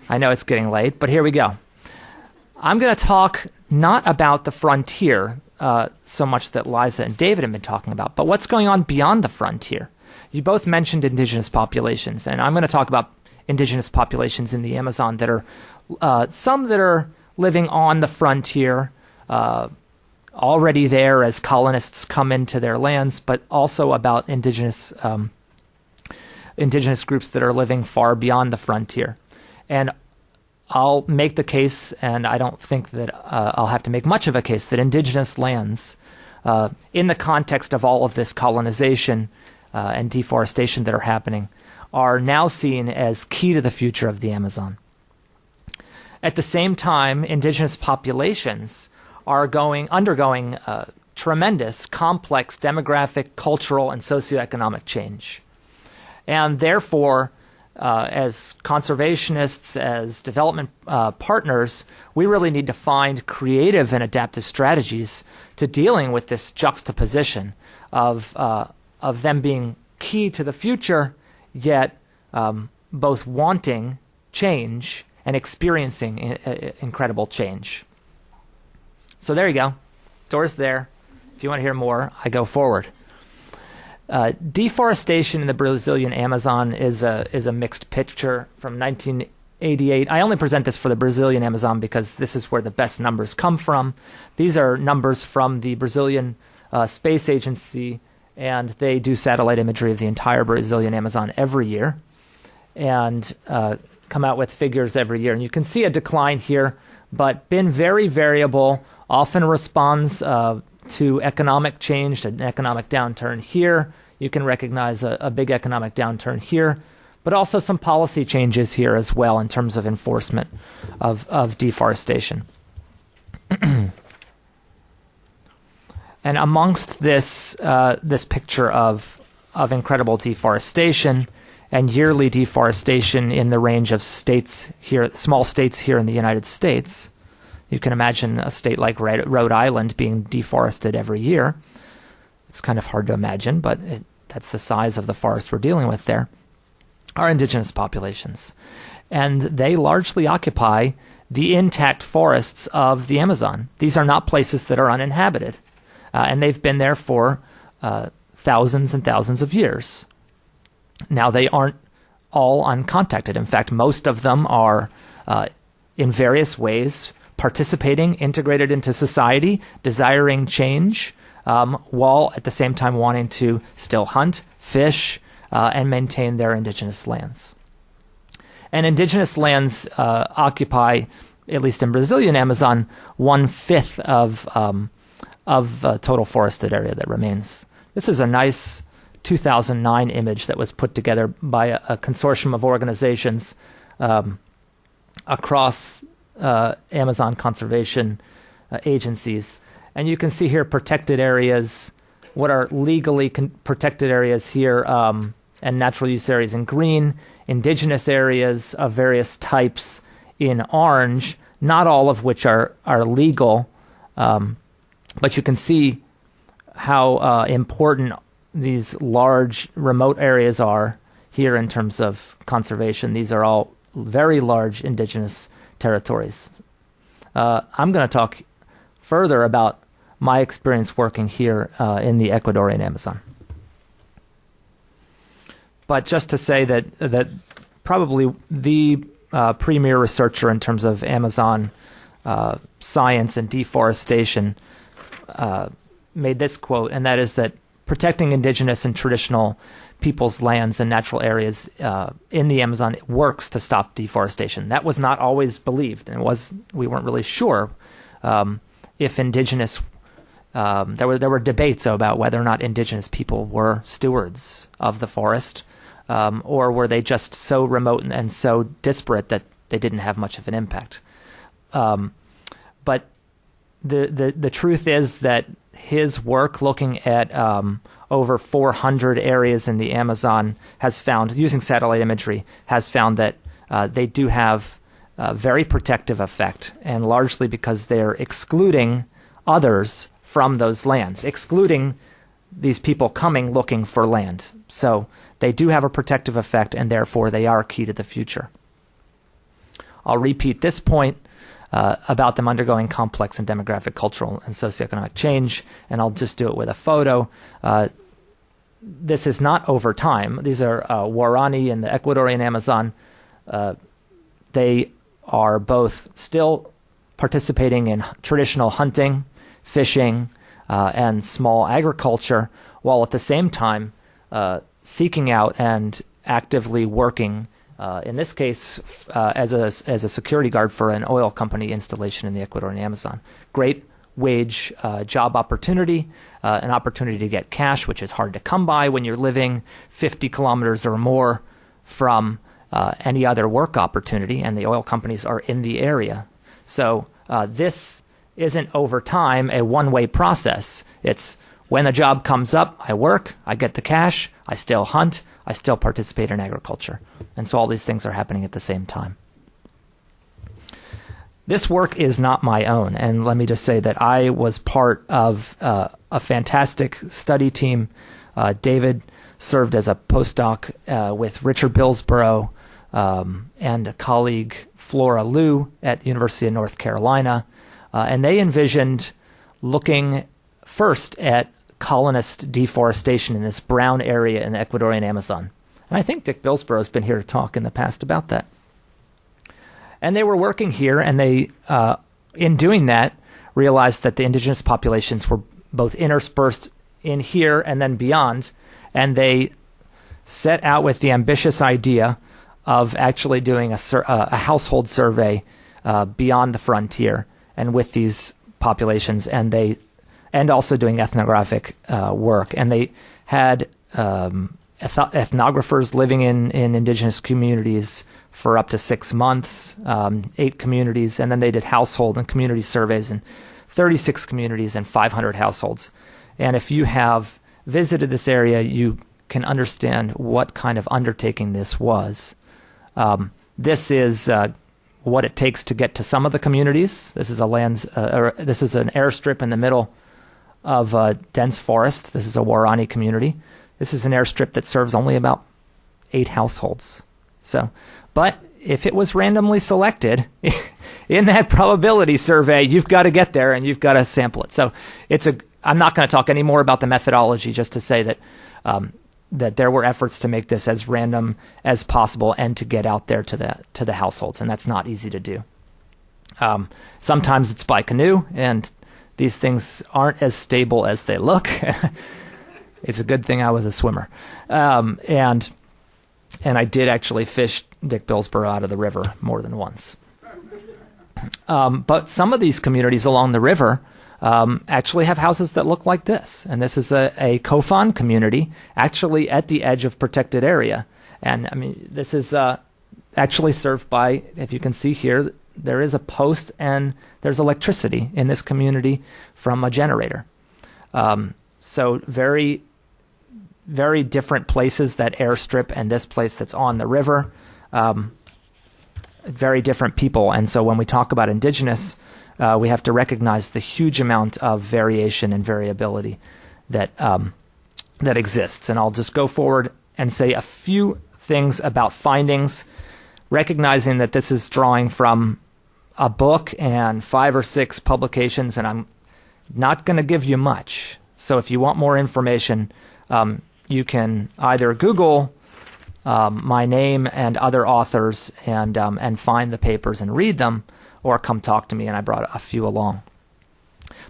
[SPEAKER 4] I know it's getting late, but here we go. I'm going to talk not about the frontier, so much that Liza and David have been talking about, but what's going on beyond the frontier. You both mentioned indigenous populations, and I'm going to talk about indigenous populations in the Amazon that are some that are living on the frontier, already there as colonists come into their lands, but also about indigenous groups that are living far beyond the frontier. And I'll make the case, and I don't think that I'll have to make much of a case, that indigenous lands, in the context of all of this colonization and deforestation that are happening, are now seen as key to the future of the Amazon. At the same time, indigenous populations are undergoing tremendous, complex demographic, cultural, and socioeconomic change. And therefore, as conservationists, as development partners, we really need to find creative and adaptive strategies to dealing with this juxtaposition of them being key to the future, yet both wanting change and experiencing incredible change. So there you go. Door's there. If you want to hear more, I go forward. Deforestation in the Brazilian Amazon is a mixed picture from 1988. I only present this for the Brazilian Amazon because this is where the best numbers come from. These are numbers from the Brazilian Space Agency, and they do satellite imagery of the entire Brazilian Amazon every year and come out with figures every year. And you can see a decline here, but been very variable, often responds to economic change, an economic downturn here. You can recognize a big economic downturn here, but also some policy changes here as well in terms of enforcement of deforestation. And amongst this picture of incredible deforestation and yearly deforestation in the range of states here, small states here in the United States, you can imagine a state like Rhode Island being deforested every year. It's kind of hard to imagine, but that's the size of the forest we're dealing with there, are indigenous populations. And they largely occupy the intact forests of the Amazon. These are not places that are uninhabited, and they've been there for thousands and thousands of years. Now, they aren't all uncontacted. In fact, most of them are in various ways, participating, integrated into society, desiring change, while at the same time wanting to still hunt, fish, and maintain their indigenous lands. And indigenous lands occupy, at least in Brazilian Amazon, 1/5 of total forested area that remains. This is a nice 2009 image that was put together by a consortium of organizations across Amazon conservation agencies. And you can see here protected areas, what are legally protected areas here, and natural use areas in green, indigenous areas of various types in orange, not all of which are legal, but you can see how important these large remote areas are here in terms of conservation. These are all very large indigenous territories. I'm going to talk further about my experience working here in the Ecuadorian Amazon. But just to say that probably the premier researcher in terms of Amazon science and deforestation made this quote, and that is that protecting indigenous and traditional people's lands and natural areas in the Amazon works to stop deforestation. That was not always believed, and we weren't really sure if indigenous. There were debates about whether or not indigenous people were stewards of the forest, or were they just so remote and so disparate that they didn't have much of an impact. But the truth is that his work looking at over 400 areas in the Amazon has found, using satellite imagery, has found that they do have a very protective effect, and largely because they're excluding others from those lands, excluding these people coming looking for land. So they do have a protective effect, and therefore they are key to the future. I'll repeat this point about them undergoing complex and demographic, cultural, and socioeconomic change, and I'll just do it with a photo. This is not over time. These are Guarani in the Ecuadorian Amazon. They are both still participating in traditional hunting, fishing, and small agriculture, while at the same time seeking out and actively working, in this case, as a security guard for an oil company installation in the Ecuadorian Amazon. Great wage job opportunity, an opportunity to get cash, which is hard to come by when you're living 50 kilometers or more from any other work opportunity, and the oil companies are in the area. So this isn't over time a one-way process. It's when a job comes up, I work, I get the cash, I still hunt, I still participate in agriculture. And so all these things are happening at the same time. This work is not my own, and let me just say that I was part of a fantastic study team. David served as a postdoc with Richard Billsborough and a colleague, Flora Liu, at the University of North Carolina. And they envisioned looking first at colonist deforestation in this brown area in the Ecuadorian Amazon. And I think Dick Billsborough has been here to talk in the past about that. And they were working here, and they, in doing that, realized that the indigenous populations were both interspersed in here and then beyond, and they set out with the ambitious idea of actually doing a household survey beyond the frontier and with these populations, and also doing ethnographic work. And they had ethnographers living in indigenous communities for up to 6 months, 8 communities, and then they did household and community surveys in 36 communities and 500 households. And if you have visited this area, you can understand what kind of undertaking this was. This is what it takes to get to some of the communities. This is this is an airstrip in the middle of dense forest. This is a Guarani community. This is an airstrip that serves only about 8 households. So, but if it was randomly selected in that probability survey, you've got to get there and you've got to sample it. So I'm not going to talk any more about the methodology, just to say that that there were efforts to make this as random as possible and to get out there to the households, and that's not easy to do. Sometimes it's by canoe, and these things aren't as stable as they look. It's a good thing I was a swimmer. And I did actually fish Dick Billsborough out of the river more than once. But some of these communities along the river actually have houses that look like this. And this is a Kofan community, actually at the edge of protected area. And I mean, this is actually served by, if you can see here, there is a post and there's electricity in this community from a generator. So very, very different places, that airstrip and this place that's on the river. Very different people. And so when we talk about indigenous, we have to recognize the huge amount of variation and variability that that exists. And I'll just go forward and say a few things about findings, recognizing that this is drawing from a book and 5 or 6 publications, and I'm not going to give you much. So if you want more information, you can either Google my name and other authors and find the papers and read them, or come talk to me, and I brought a few along.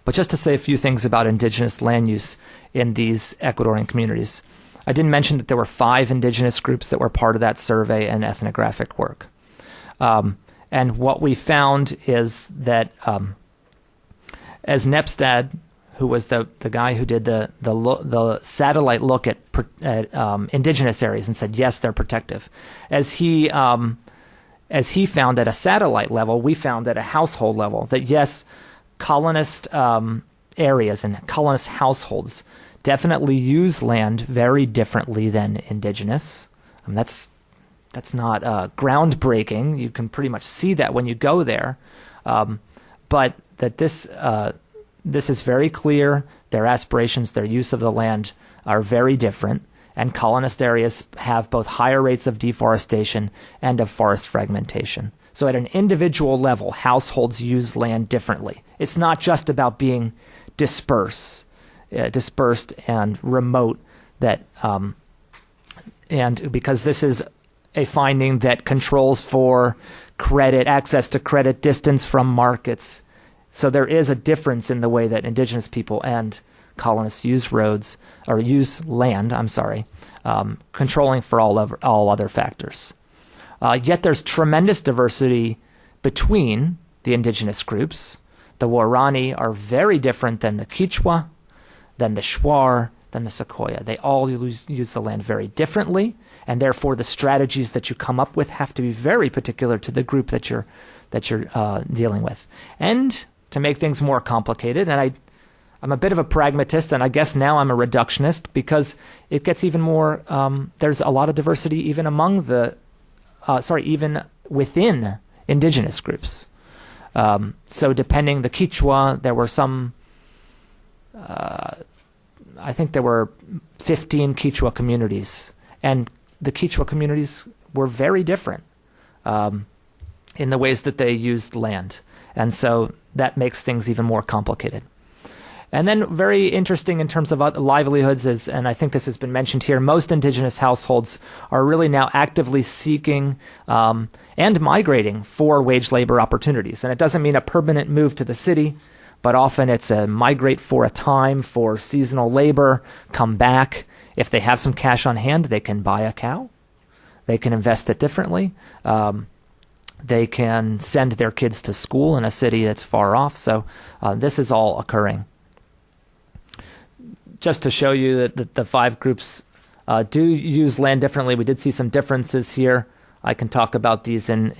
[SPEAKER 4] But just to say a few things about indigenous land use in these Ecuadorian communities. I didn't mention that there were 5 indigenous groups that were part of that survey and ethnographic work. And what we found is that as Nepstad, who was the guy who did the satellite look at indigenous areas and said, yes, they're protective. As he found at a satellite level, we found at a household level that, yes, colonist areas and colonist households definitely use land very differently than indigenous. That's not groundbreaking. You can pretty much see that when you go there. But that this is very clear. Their aspirations, their use of the land are very different. And colonist areas have both higher rates of deforestation and of forest fragmentation. So at an individual level, households use land differently. It's not just about being dispersed and remote. And because this is a finding that controls for credit, access to credit, distance from markets. So there is a difference in the way that indigenous people and colonists use roads, or use land, controlling for all other factors. Yet there's tremendous diversity between the indigenous groups. The Waorani are very different than the Quechua, than the Shuar, than the Sequoia. They all use the land very differently, and therefore the strategies that you come up with have to be very particular to the group that you're dealing with. And to make things more complicated, and I'm a bit of a pragmatist, and I guess now I'm a reductionist, because it gets even more. There's a lot of diversity even among even within indigenous groups. So depending the Quechua, there were some. I think there were 15 Quechua communities, and the Quechua communities were very different in the ways that they used land. And so that makes things even more complicated. And then very interesting in terms of livelihoods is, and I think this has been mentioned here, most indigenous households are really now actively seeking and migrating for wage labor opportunities. And it doesn't mean a permanent move to the city, but often it's a migrate for a time for seasonal labor, come back. If they have some cash on hand, they can buy a cow. They can invest it differently. They can send their kids to school in a city that's far off. So this is all occurring. Just to show you that the 5 groups do use land differently, we did see some differences here. I can talk about these in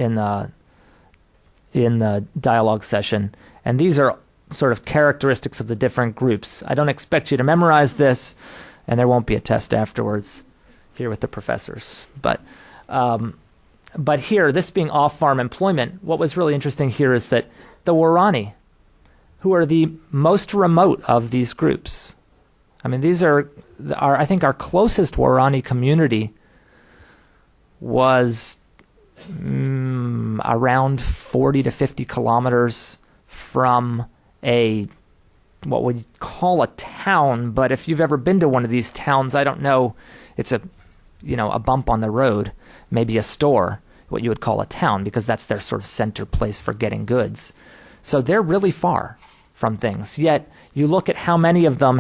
[SPEAKER 4] the dialogue session. And these are sort of characteristics of the different groups. I don't expect you to memorize this, and there won't be a test afterwards here with the professors. But here, this being off-farm employment, what was really interesting here is that the Waorani, who are the most remote of these groups, I mean, these are I think our closest Waorani community was around 40 to 50 kilometers from what we call a town, but if you've ever been to one of these towns, I don't know, it's a bump on the road, maybe a store. what you would call a town, because that's their sort of center place for getting goods. So they're really far from things. Yet you look at how many of them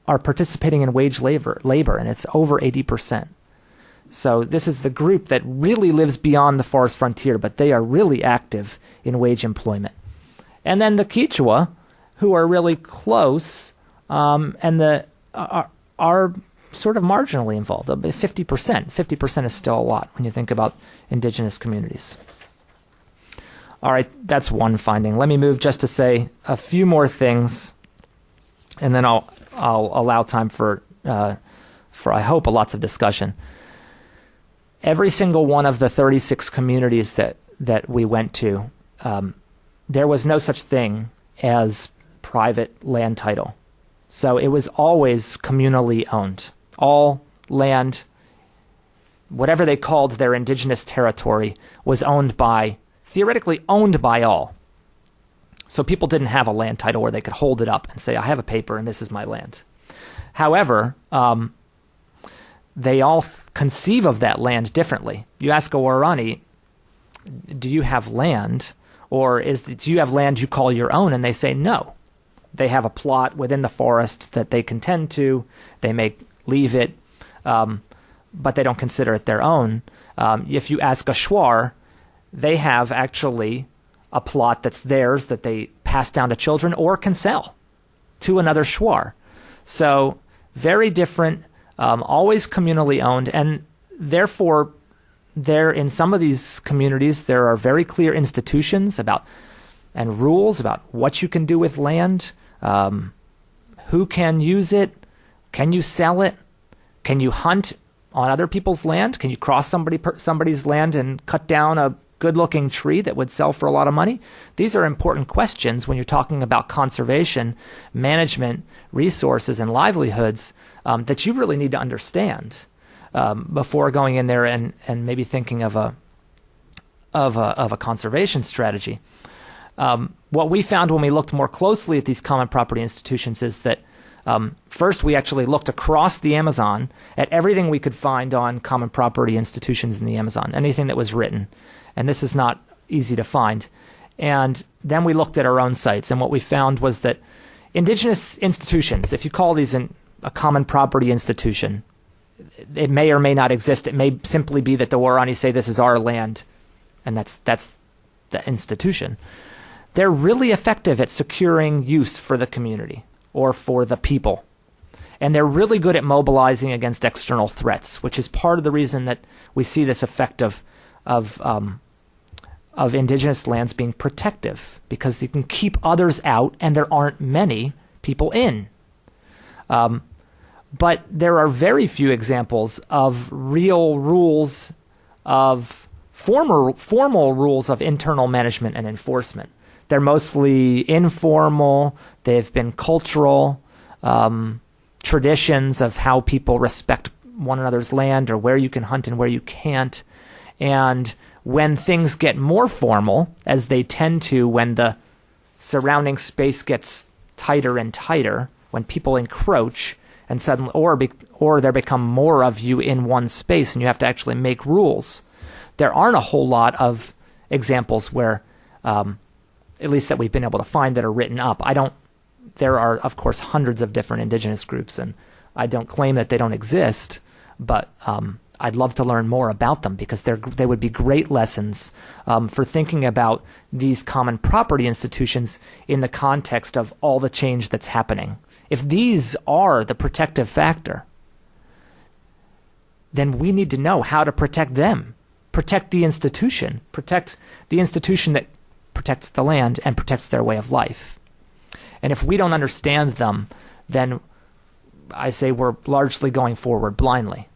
[SPEAKER 4] are participating in wage labor, and it's over 80%. So this is the group that really lives beyond the forest frontier, but they are really active in wage employment. And then the Quechua, who are really close, and are sort of marginally involved. 50%. 50% is still a lot when you think about indigenous communities. All right, that's one finding. Let me move just to say a few more things, and then I'll allow time for I hope lots of discussion. Every single one of the 36 communities that we went to, there was no such thing as private land title. So it was always communally owned. All land, whatever they called their indigenous territory, was theoretically owned by all. So people didn't have a land title where they could hold it up and say, I have a paper and this is my land. However, they all conceive of that land differently. You ask a Waorani, do you have land? Or do you have land you call your own? And they say no. They have a plot within the forest that they can tend to. They may leave it, but they don't consider it their own. If you ask a Shuar, they have actually a plot that's theirs that they pass down to children or can sell to another Shuar. So very different, always communally owned, and therefore in some of these communities there are very clear institutions and rules about what you can do with land, who can use it, can you sell it, can you hunt on other people's land, can you cross somebody's land and cut down a good-looking tree that would sell for a lot of money? These are important questions when you're talking about conservation, management, resources, and livelihoods that you really need to understand before going in there and maybe thinking of a conservation strategy. What we found when we looked more closely at these common property institutions is that first we actually looked across the Amazon at everything we could find on common property institutions in the Amazon, anything that was written. And this is not easy to find. And then we looked at our own sites, and what we found was that indigenous institutions, if you call these a common property institution, it may or may not exist. It may simply be that the Waorani say this is our land, and that's the institution. They're really effective at securing use for the community or for the people. And they're really good at mobilizing against external threats, which is part of the reason that we see this effect of indigenous lands being protective, because you can keep others out and there aren't many people in. But there are very few examples of real rules, of formal rules of internal management and enforcement. They're mostly informal. They've been cultural traditions of how people respect one another's land, or where you can hunt and where you can't. And when things get more formal, as they tend to when the surrounding space gets tighter and tighter, when people encroach and suddenly, or there become more of you in one space and you have to actually make rules, there aren't a whole lot of examples where, at least that we've been able to find, that are written up. There are, of course, hundreds of different indigenous groups, and I don't claim that they don't exist, but I'd love to learn more about them, because they would be great lessons for thinking about these common property institutions in the context of all the change that's happening. If these are the protective factor, then we need to know how to protect them, protect the institution that protects the land and protects their way of life. And if we don't understand them, then I say we're largely going forward blindly.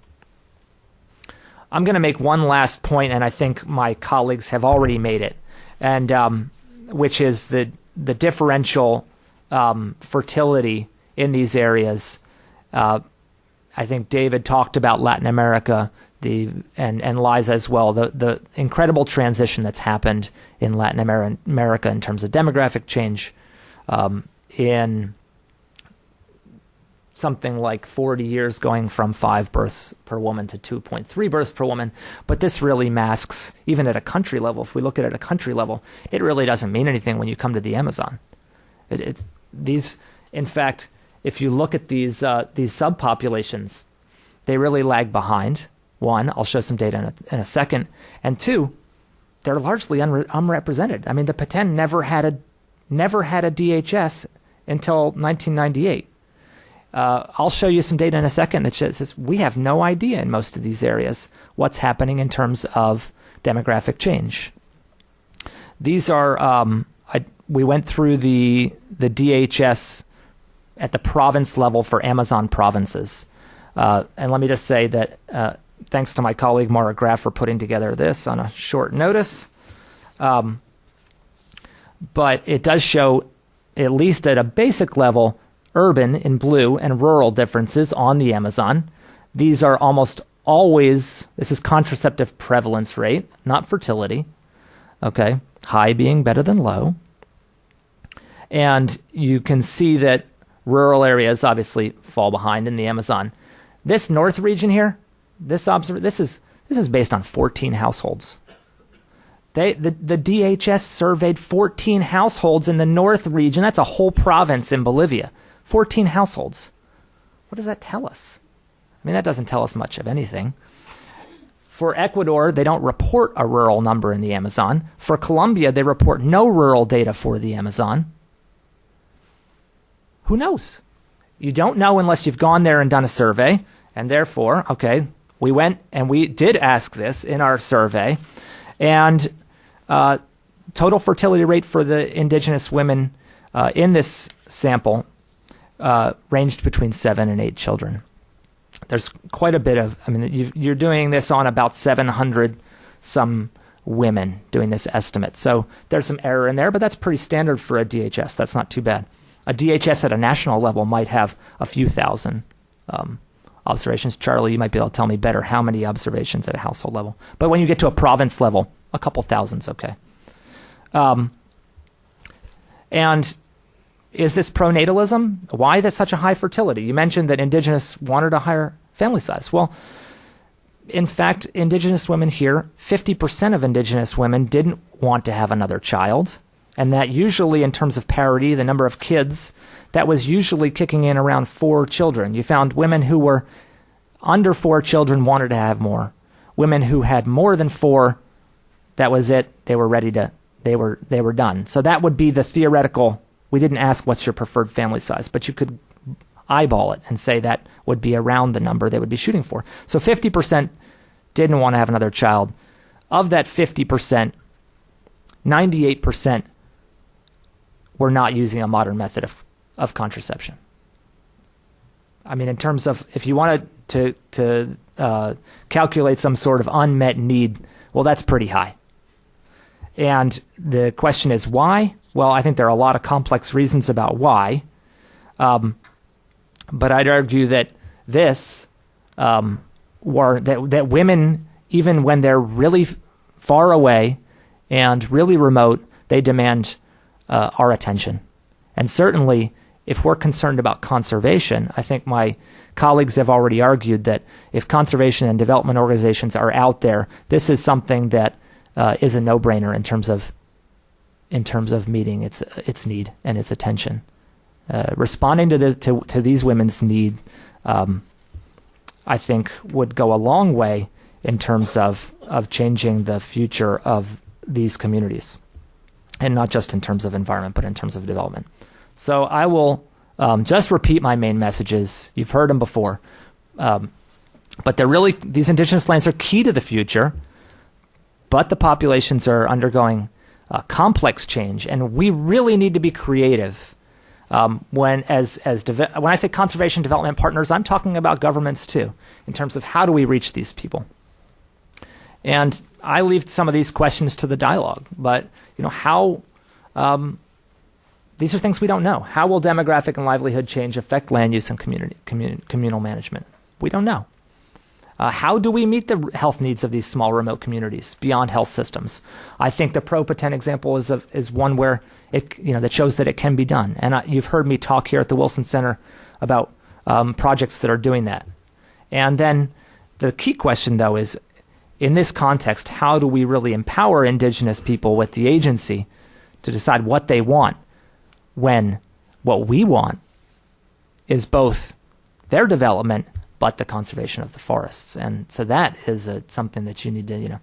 [SPEAKER 4] I'm going to make one last point, and I think my colleagues have already made it, and which is the differential fertility in these areas. I think David talked about Latin America, and Liza as well, the incredible transition that's happened in Latin America in terms of demographic change, in something like 40 years going from 5 births per woman to 2.3 births per woman. But this really masks, even at a country level, if we look at it at a country level, it really doesn't mean anything when you come to the Amazon. In fact, if you look at these subpopulations, they really lag behind. One, I'll show some data in a second. And two, they're largely unrepresented. I mean, the Petén never had a DHS until 1998. I'll show you some data in a second that says we have no idea in most of these areas what's happening in terms of demographic change. These are we went through the DHS at the province level for Amazon provinces, and let me just say that thanks to my colleague Mara Graff for putting together this on a short notice, but it does show, at least at a basic level, urban in blue and rural differences on the Amazon. These are almost always, this is contraceptive prevalence rate, not fertility. Okay, high being better than low. And you can see that rural areas obviously fall behind in the Amazon. This north region here, this is based on 14 households. The DHS surveyed 14 households in the north region. That's a whole province in Bolivia. 14 households. What does that tell us? I mean, that doesn't tell us much of anything. For Ecuador, they don't report a rural number in the Amazon. For Colombia, they report no rural data for the Amazon. Who knows? You don't know unless you've gone there and done a survey. And therefore, okay, we went and we did ask this in our survey. And total fertility rate for the indigenous women in this sample ranged between 7 and 8 children. There's quite a bit of, I mean, you're doing this on about 700 some women doing this estimate. So there's some error in there, but that's pretty standard for a DHS. That's not too bad. A DHS at a national level might have a few thousand observations. Charlie, you might be able to tell me better how many observations at a household level. But when you get to a province level, a couple thousand's okay. And is this pronatalism? Why there's such a high fertility? You mentioned that indigenous wanted a higher family size. Well, in fact, indigenous women here, 50% of indigenous women didn't want to have another child. And that usually, in terms of parity, the number of kids, that was usually kicking in around 4 children. You found women who were under 4 children wanted to have more. Women who had more than 4, that was it. They were ready to, they were done. So that would be the theoretical. We didn't ask what's your preferred family size, but you could eyeball it and say that would be around the number they would be shooting for. So 50% didn't want to have another child. Of that 50%, 98% were not using a modern method of contraception. I mean, in terms of, if you wanted to calculate some sort of unmet need, well, that's pretty high. And the question is why? Well, I think there are a lot of complex reasons about why. But I'd argue that that women, even when they're really far away and really remote, they demand our attention. And certainly, if we're concerned about conservation, I think my colleagues have already argued that if conservation and development organizations are out there, this is something that is a no-brainer in terms of meeting its need and its attention. Responding to these women's need, I think, would go a long way in terms of changing the future of these communities, and not just in terms of environment, but in terms of development. So I will just repeat my main messages. You've heard them before, but these indigenous lands are key to the future. But the populations are undergoing complex change, and we really need to be creative. When I say conservation development partners, I'm talking about governments too, in terms of how do we reach these people. And I leave some of these questions to the dialogue, but how these are things we don't know. How will demographic and livelihood change affect land use and communal management? We don't know. How do we meet the health needs of these small remote communities beyond health systems? I think the Pro-Petén example is one where that shows that it can be done. And you've heard me talk here at the Wilson Center about projects that are doing that. And then the key question, though, is in this context, how do we really empower indigenous people with the agency to decide what they want when what we want is both their development but the conservation of the forests? And so that is something that you need to,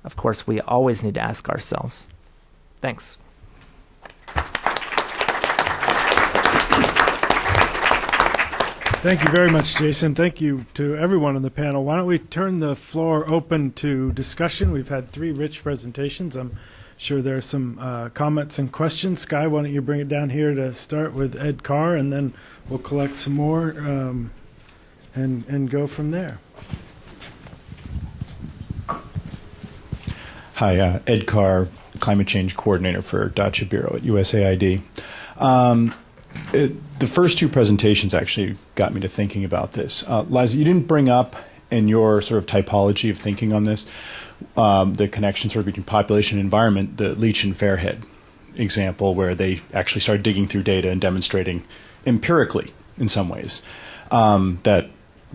[SPEAKER 4] of course, we always need to ask ourselves. Thanks.
[SPEAKER 1] Thank you very much, Jason. Thank you to everyone on the panel. Why don't we turn the floor open to discussion? We've had 3 rich presentations. I'm sure there are some comments and questions. Sky, why don't you bring it down here to start with Ed Carr, and then we'll collect some more and go from there.
[SPEAKER 5] Hi, Ed Carr, Climate Change Coordinator for Dacha Bureau at USAID. The first 2 presentations actually got me to thinking about this. Liza, you didn't bring up in your sort of typology of thinking on this the connection sort of between population and environment, the Leach and Fairhead example, where they actually started digging through data and demonstrating empirically, in some ways, that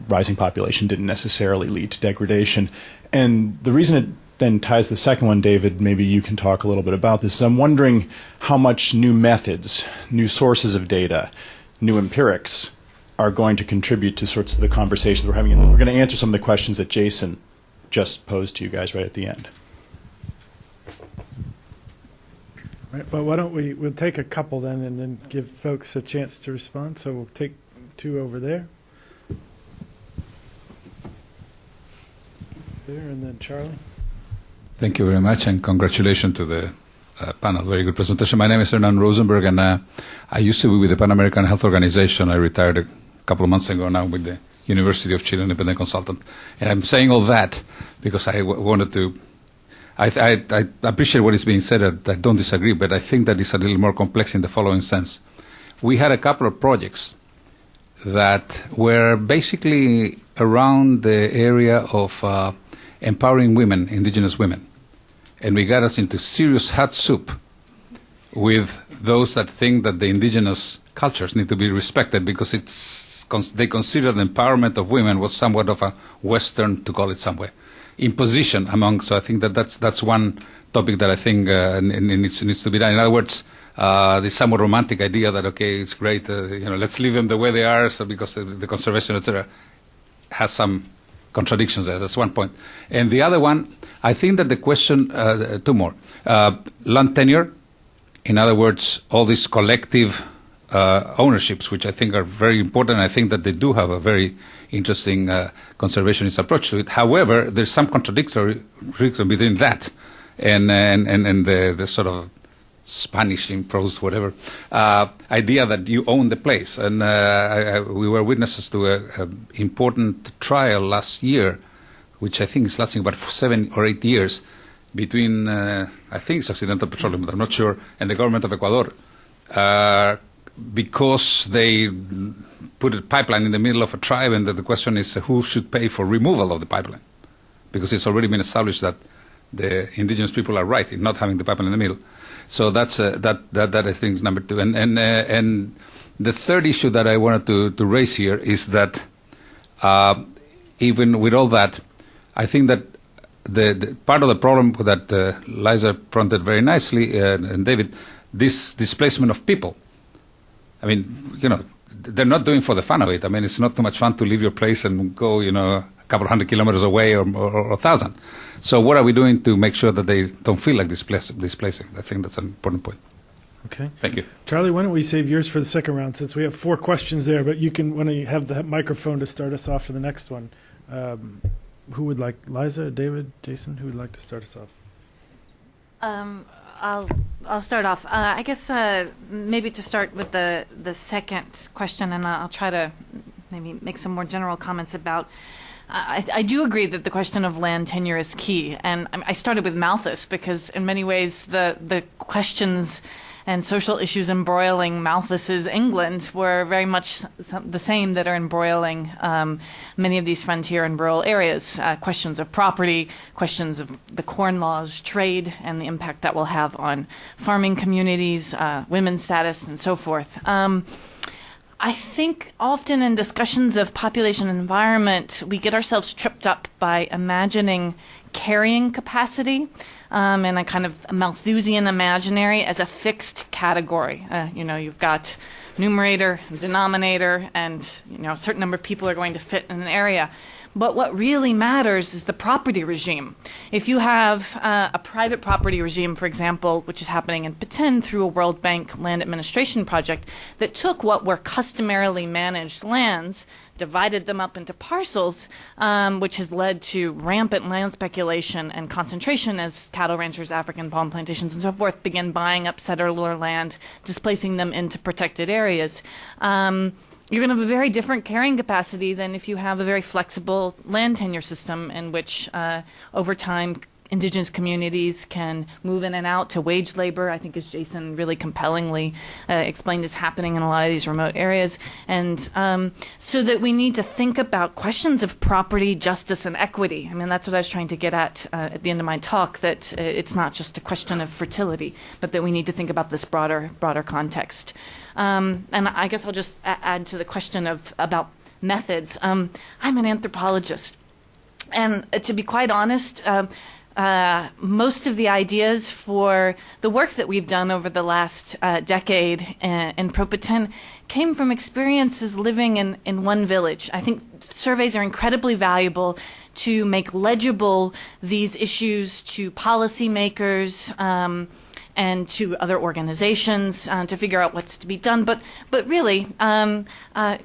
[SPEAKER 5] rising population didn't necessarily lead to degradation. And the reason it then ties the second one, David, maybe you can talk a little bit about this. I'm wondering how much new methods, new sources of data, new empirics are going to contribute to sorts of the conversations we're having. And we're going to answer some of the questions that Jason just posed to you guys right at the end.
[SPEAKER 1] Right, but why don't we'll take a couple then and then give folks a chance to respond. So we'll take 2 over there. There, and then Charlie.
[SPEAKER 6] Thank you very much, and congratulations to the panel. Very good presentation. My name is Hernan Rosenberg, and I used to be with the Pan American Health Organization. I retired a couple of months ago now with the University of Chile Independent Consultant. And I'm saying all that because I wanted to... I appreciate what is being said. I don't disagree, but I think that it's a little more complex in the following sense. We had a couple of projects that were basically around the area of empowering women, indigenous women. And we got us into serious hot soup with those that think that the indigenous cultures need to be respected because they consider the empowerment of women was somewhat of a Western, to call it some way, imposition among. So I think that's one topic that I think needs to be done. In other words, the somewhat romantic idea that, okay, it's great, let's leave them the way they are, so because the conservation, etc., has some contradictions there. That's one point. And the other one, I think that the question, 2 more. Land tenure, in other words, all these collective ownerships, which I think are very important. I think that they do have a very interesting conservationist approach to it. However, there's some contradictory between that and the sort of Spanish imposed whatever idea that you own the place. And we were witnesses to an important trial last year, which I think is lasting about 7 or 8 years, between I think it's Occidental Petroleum, but I'm not sure, and the government of Ecuador, because they put a pipeline in the middle of a tribe, and the question is who should pay for removal of the pipeline, because it's already been established that the indigenous people are right in not having the pipeline in the middle. So that's that I think is number 2. And the third issue that I wanted to raise here is that even with all that, I think that the part of the problem that Liza pointed very nicely, and David, this displacement of people. I mean, they're not doing for the fun of it. I mean, it's not too much fun to leave your place and go, a couple 100 kilometers away or 1,000. So what are we doing to make sure that they don't feel like displacing? I think that's an important point.
[SPEAKER 1] Okay.
[SPEAKER 6] Thank you.
[SPEAKER 1] Charlie, why don't we save yours for the second round, since we have 4 questions there, but you can, when you have the microphone to start us off for the next one. Who would like, Liza, David, Jason, who would like to start us off?
[SPEAKER 2] I'll start off. I guess maybe to start with the second question, and I'll try to maybe make some more general comments about. I do agree that the question of land tenure is key, and I started with Malthus because in many ways the questions and social issues embroiling Malthus's England were very much the same that are embroiling many of these frontier and rural areas. Questions of property, questions of the corn laws, trade, and the impact that will have on farming communities, women's status, and so forth. I think often in discussions of population and environment, we get ourselves tripped up by imagining carrying capacity and a kind of Malthusian imaginary as a fixed category. You've got numerator, denominator, and a certain number of people are going to fit in an area. But what really matters is the property regime. If you have a private property regime, for example, which is happening in Petén through a World Bank land administration project that took what were customarily managed lands, divided them up into parcels, which has led to rampant land speculation and concentration as cattle ranchers, African palm plantations, and so forth begin buying up settler land, displacing them into protected areas. You're going to have a very different carrying capacity than if you have a very flexible land tenure system in which, over time, indigenous communities can move in and out to wage labor, I think as Jason really compellingly explained is happening in a lot of these remote areas. And so that we need to think about questions of property, justice, and equity. I mean, that's what I was trying to get at the end of my talk, that it's not just a question of fertility, but that we need to think about this broader context. And I guess I'll just add to the question about methods. I'm an anthropologist. And to be quite honest, most of the ideas for the work that we've done over the last decade in Pro-Petén came from experiences living in one village. I think surveys are incredibly valuable to make legible these issues to policymakers and to other organizations to figure out what's to be done. But really,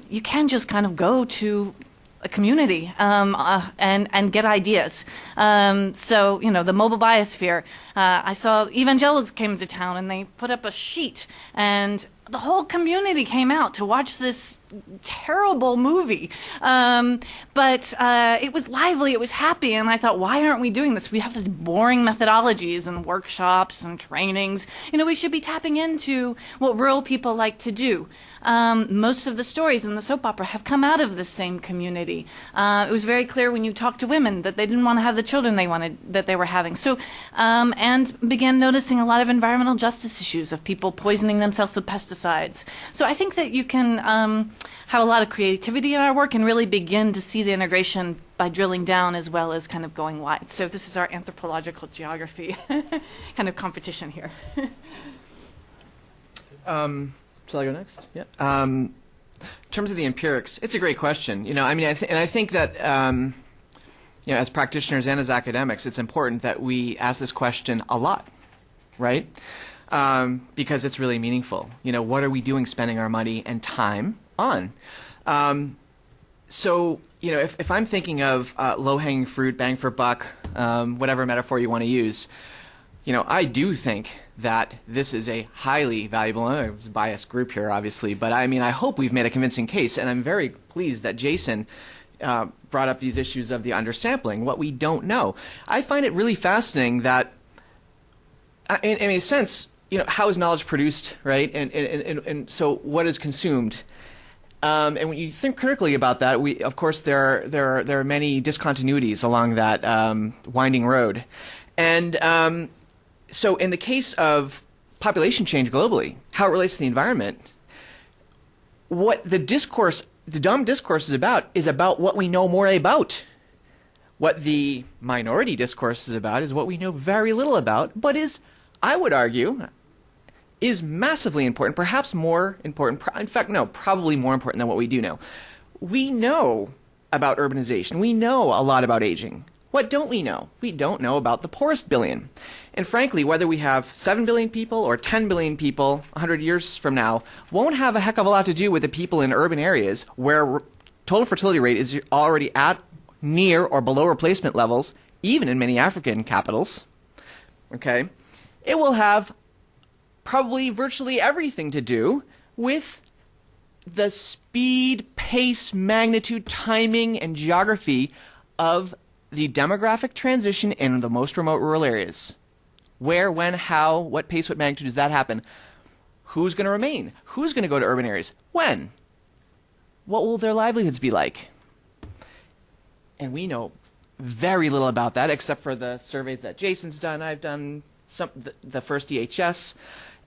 [SPEAKER 2] you can just kind of go to a community and get ideas. So, the mobile biosphere, I saw evangelicals came to town and they put up a sheet and the whole community came out to watch this terrible movie. But it was lively, it was happy, and I thought, why aren't we doing this? We have such boring methodologies and workshops and trainings. We should be tapping into what rural people like to do. Most of the stories in the soap opera have come out of the same community. It was very clear when you talked to women that they didn't want to have the children that they were having. So, and began noticing a lot of environmental justice issues of people poisoning themselves with pesticides. So I think that you can have a lot of creativity in our work and really begin to see the integration by drilling down as well as kind of going wide. So this is our anthropological geography kind of competition here.
[SPEAKER 3] Shall I go next? Yeah. In terms of the empirics, it's a great question. I think that as practitioners and as academics, it's important that we ask this question a lot, right? Because it's really meaningful. What are we doing spending our money and time on? So, if I'm thinking of low-hanging fruit, bang for buck, whatever metaphor you want to use, I do think that this is a highly valuable, it's a biased group here, obviously, but I hope we've made a convincing case, and I'm very pleased that Jason brought up these issues of the undersampling, what we don't know. I find it really fascinating that, in a sense, how is knowledge produced, right? And so what is consumed? And when you think critically about that, of course, there are many discontinuities along that winding road. And so in the case of population change globally, how it relates to the environment, what the dumb discourse is about what we know more about. What the minority discourse is about is what we know very little about, but I would argue, is massively important, perhaps more important, in fact, no, probably more important than what we do know. We know about urbanization. We know a lot about aging. What don't we know? We don't know about the poorest billion. And frankly, whether we have 7 billion people or 10 billion people 100 years from now won't have a heck of a lot to do with the people in urban areas where total fertility rate is already at near or below replacement levels, even in many African capitals. Okay? It will have probably virtually everything to do with the speed, pace, magnitude, timing, and geography of the demographic transition in the most remote rural areas. Where, when, how, what pace, what magnitude does that happen? Who's going to remain? Who's going to go to urban areas? When? What will their livelihoods be like? And we know very little about that, except for the surveys that Jason's done. I've done the first EHS,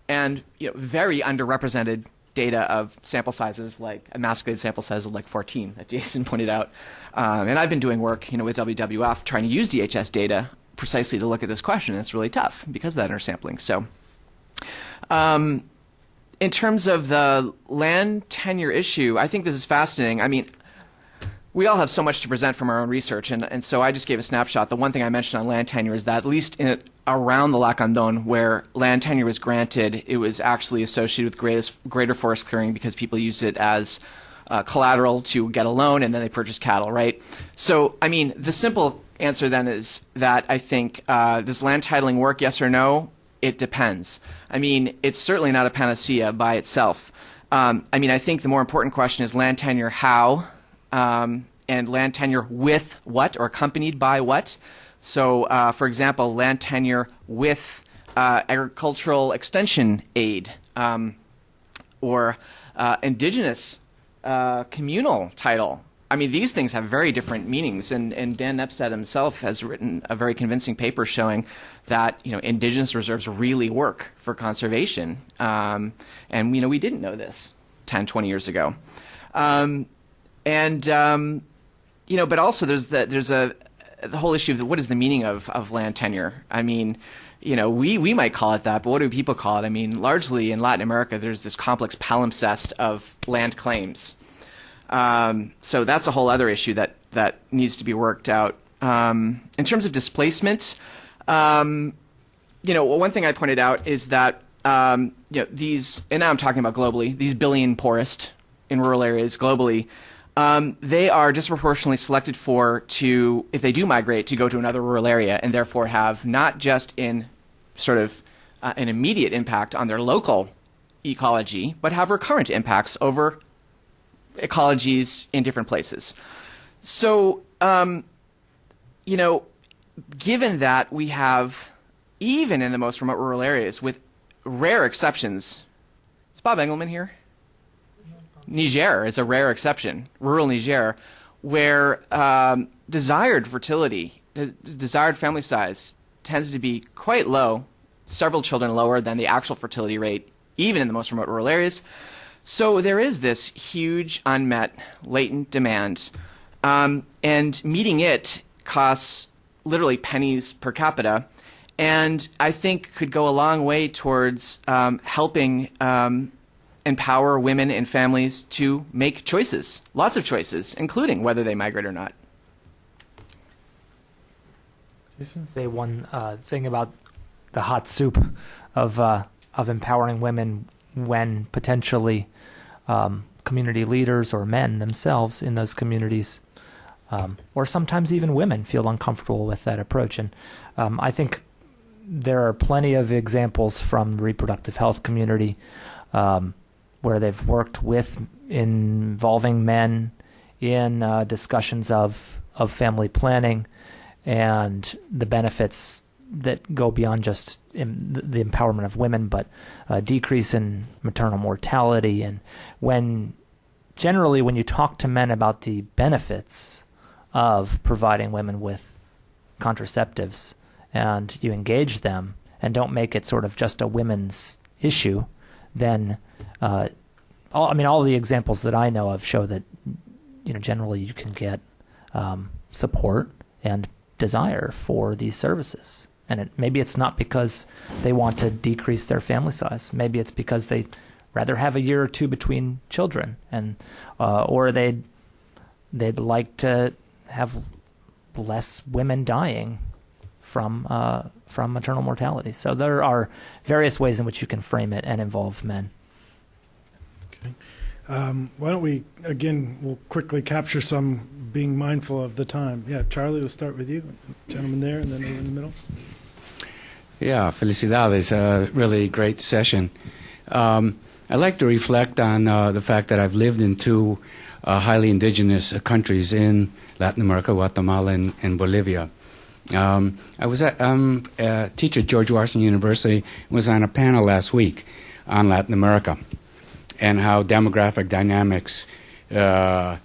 [SPEAKER 3] and very underrepresented data of sample sizes, like emasculated sample sizes of like 14 that Jason pointed out. And I've been doing work, with WWF trying to use DHS data precisely to look at this question. It's really tough because of that intersampling. So in terms of the land tenure issue, I think this is fascinating. I mean, we all have so much to present from our own research, and so I just gave a snapshot. The one thing I mentioned on land tenure is that at least around the Lacandon, where land tenure was granted, it was actually associated with greater forest clearing because people used it as collateral to get a loan, and then they purchased cattle, right? So, I mean, the simple answer then is that I think, does land titling work, yes or no? It depends. I mean, it's certainly not a panacea by itself. I mean, I think the more important question is land tenure how, and land tenure with what or accompanied by what. So, for example, land tenure with agricultural extension aid or indigenous communal title. I mean, these things have very different meanings, and Dan Nepstead himself has written a very convincing paper showing that indigenous reserves really work for conservation, and we didn't know this 10, 20 years ago. But also there's the whole issue of what is the meaning of land tenure. I mean, we might call it that, but what do people call it? I mean, largely in Latin America, there's this complex palimpsest of land claims. So that's a whole other issue that needs to be worked out. In terms of displacement, one thing I pointed out is that these, and now I'm talking about globally, these billion poorest in rural areas globally, they are disproportionately selected if they do migrate, to go to another rural area, and therefore have not just in sort of an immediate impact on their local ecology, but have recurrent impacts over ecologies in different places. So, given that we have, even in the most remote rural areas, with rare exceptions, is Bob Engelman here? Niger is a rare exception, rural Niger, where desired fertility, desired family size tends to be quite low, several children lower than the actual fertility rate, even in the most remote rural areas. So there is this huge unmet latent demand, and meeting it costs literally pennies per capita, and I think could go a long way towards helping empower women and families to make choices, lots of choices, including whether they migrate or not.
[SPEAKER 4] Jason, say one thing about the hot soup of empowering women when potentially community leaders or men themselves in those communities, or sometimes even women, feel uncomfortable with that approach. And I think there are plenty of examples from the reproductive health community where they've worked with involving men in discussions of family planning and the benefits that go beyond just the empowerment of women, but a decrease in maternal mortality. And generally when you talk to men about the benefits of providing women with contraceptives and you engage them and don't make it sort of just a women's issue, then all the examples that I know of show that generally you can get support and desire for these services. And maybe it's not because they want to decrease their family size. Maybe it's because they'd rather have a year or two between children, and or they'd like to have less women dying from maternal mortality. So there are various ways in which you can frame it and involve men.
[SPEAKER 1] Okay. Why don't we, again, we'll quickly capture some, being mindful of the time. Yeah, Charlie, we'll start with you. Gentleman there, and then over in the middle.
[SPEAKER 7] Yeah, felicidades. A really great session. I'd like to reflect on the fact that I've lived in two highly indigenous countries in Latin America, Guatemala and Bolivia. I was a teacher at George Washington University, was on a panel last week on Latin America and how demographic dynamics and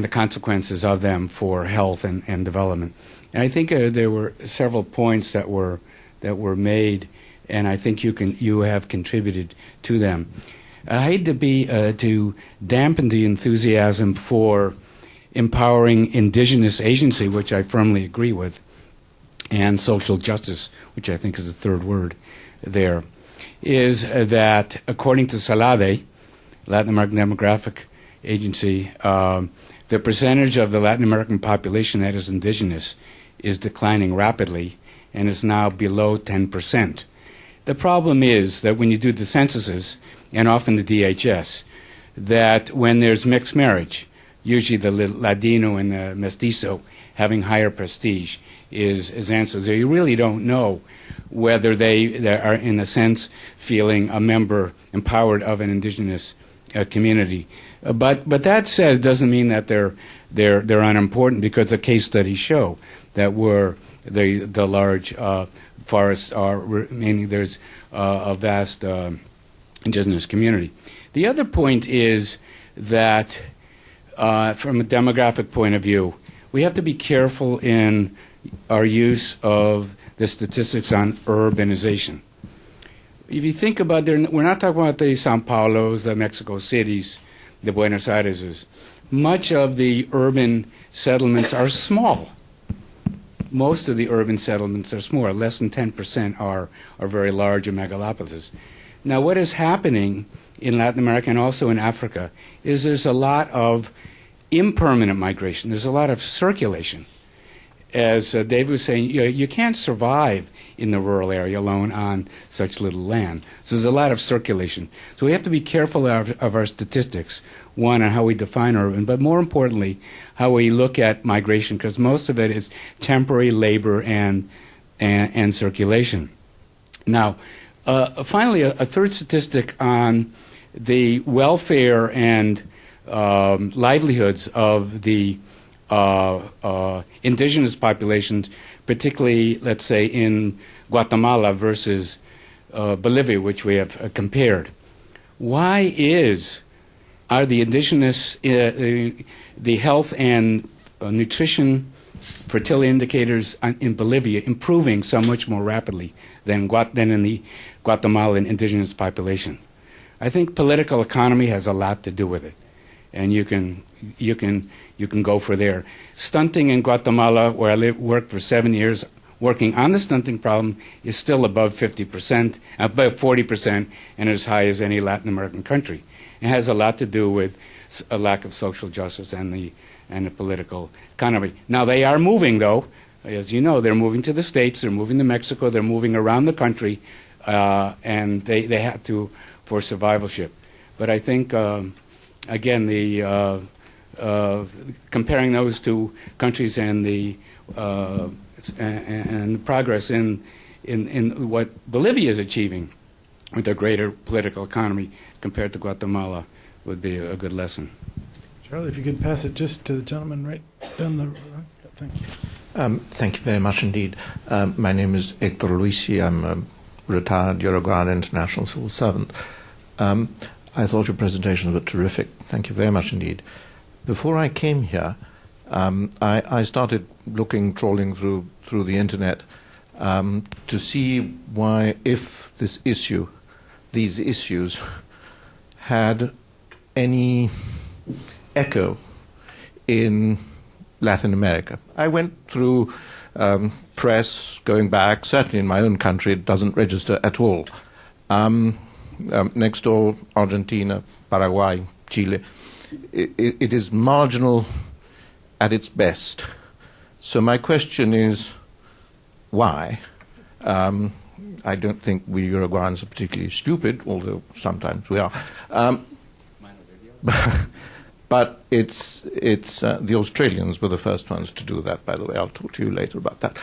[SPEAKER 7] the consequences of them for health and development. And I think there were several points that were made, and I think you have contributed to them. I hate to dampen the enthusiasm for empowering indigenous agency, which I firmly agree with, and social justice, which I think is the third word there, is that according to SALADE, Latin American Demographic Agency, the percentage of the Latin American population that is indigenous is declining rapidly and is now below 10%. The problem is that when you do the censuses, and often the DHS, that when there's mixed marriage, usually the Ladino and the Mestizo having higher prestige is answers. You really don't know whether they are, in a sense, feeling a member empowered of an indigenous community. But that said, it doesn't mean that they're unimportant, because the case studies show that where the large forests are, meaning there's a vast indigenous community. The other point is that from a demographic point of view, we have to be careful in our use of the statistics on urbanization. If you think about it, we're not talking about the Sao Paulos, the Mexico cities, the Buenos Aireses. Much of the urban settlements are small. Most of the urban settlements are small. Less than 10% are very large or megalopolises. Now, what is happening in Latin America and also in Africa is there's a lot of impermanent migration. There's a lot of circulation. As David was saying, you can't survive in the rural area alone on such little land. So there's a lot of circulation. So we have to be careful of our statistics, one, on how we define urban, but more importantly, how we look at migration, because most of it is temporary labor and circulation. Now, finally, a third statistic on the welfare and livelihoods of the indigenous populations, particularly, let's say, in Guatemala versus Bolivia, which we have compared. Why are the indigenous, the health and nutrition, fertility indicators in Bolivia improving so much more rapidly than in the Guatemalan indigenous population? I think political economy has a lot to do with it, and you can go for there. Stunting in Guatemala, where I worked for 7 years, working on the stunting problem, is still above 50%, above 40%, and as high as any Latin American country. It has a lot to do with a lack of social justice and the political economy. Now, they are moving, though. As you know, they're moving to the States, they're moving to Mexico, they're moving around the country, and they have to for survivalship. But I think, again, the comparing those two countries and the progress in what Bolivia is achieving with a greater political economy compared to Guatemala would be a good lesson.
[SPEAKER 1] Charlie, if you could pass it just to the gentleman right down the right. Thank you.
[SPEAKER 8] Thank you very much indeed. My name is Hector Luisi. I'm a retired Uruguayan international civil servant. I thought your presentations were terrific. Thank you very much indeed. Before I came here, I started trawling through the internet to see why, if these issues had any echo in Latin America. I went through press going back. Certainly in my own country, it doesn't register at all. Next door, Argentina, Paraguay, Chile. It is marginal at its best. So my question is, why? I don't think we Uruguayans are particularly stupid, although sometimes we are. But it's the Australians were the first ones to do that, by the way. I'll talk to you later about that.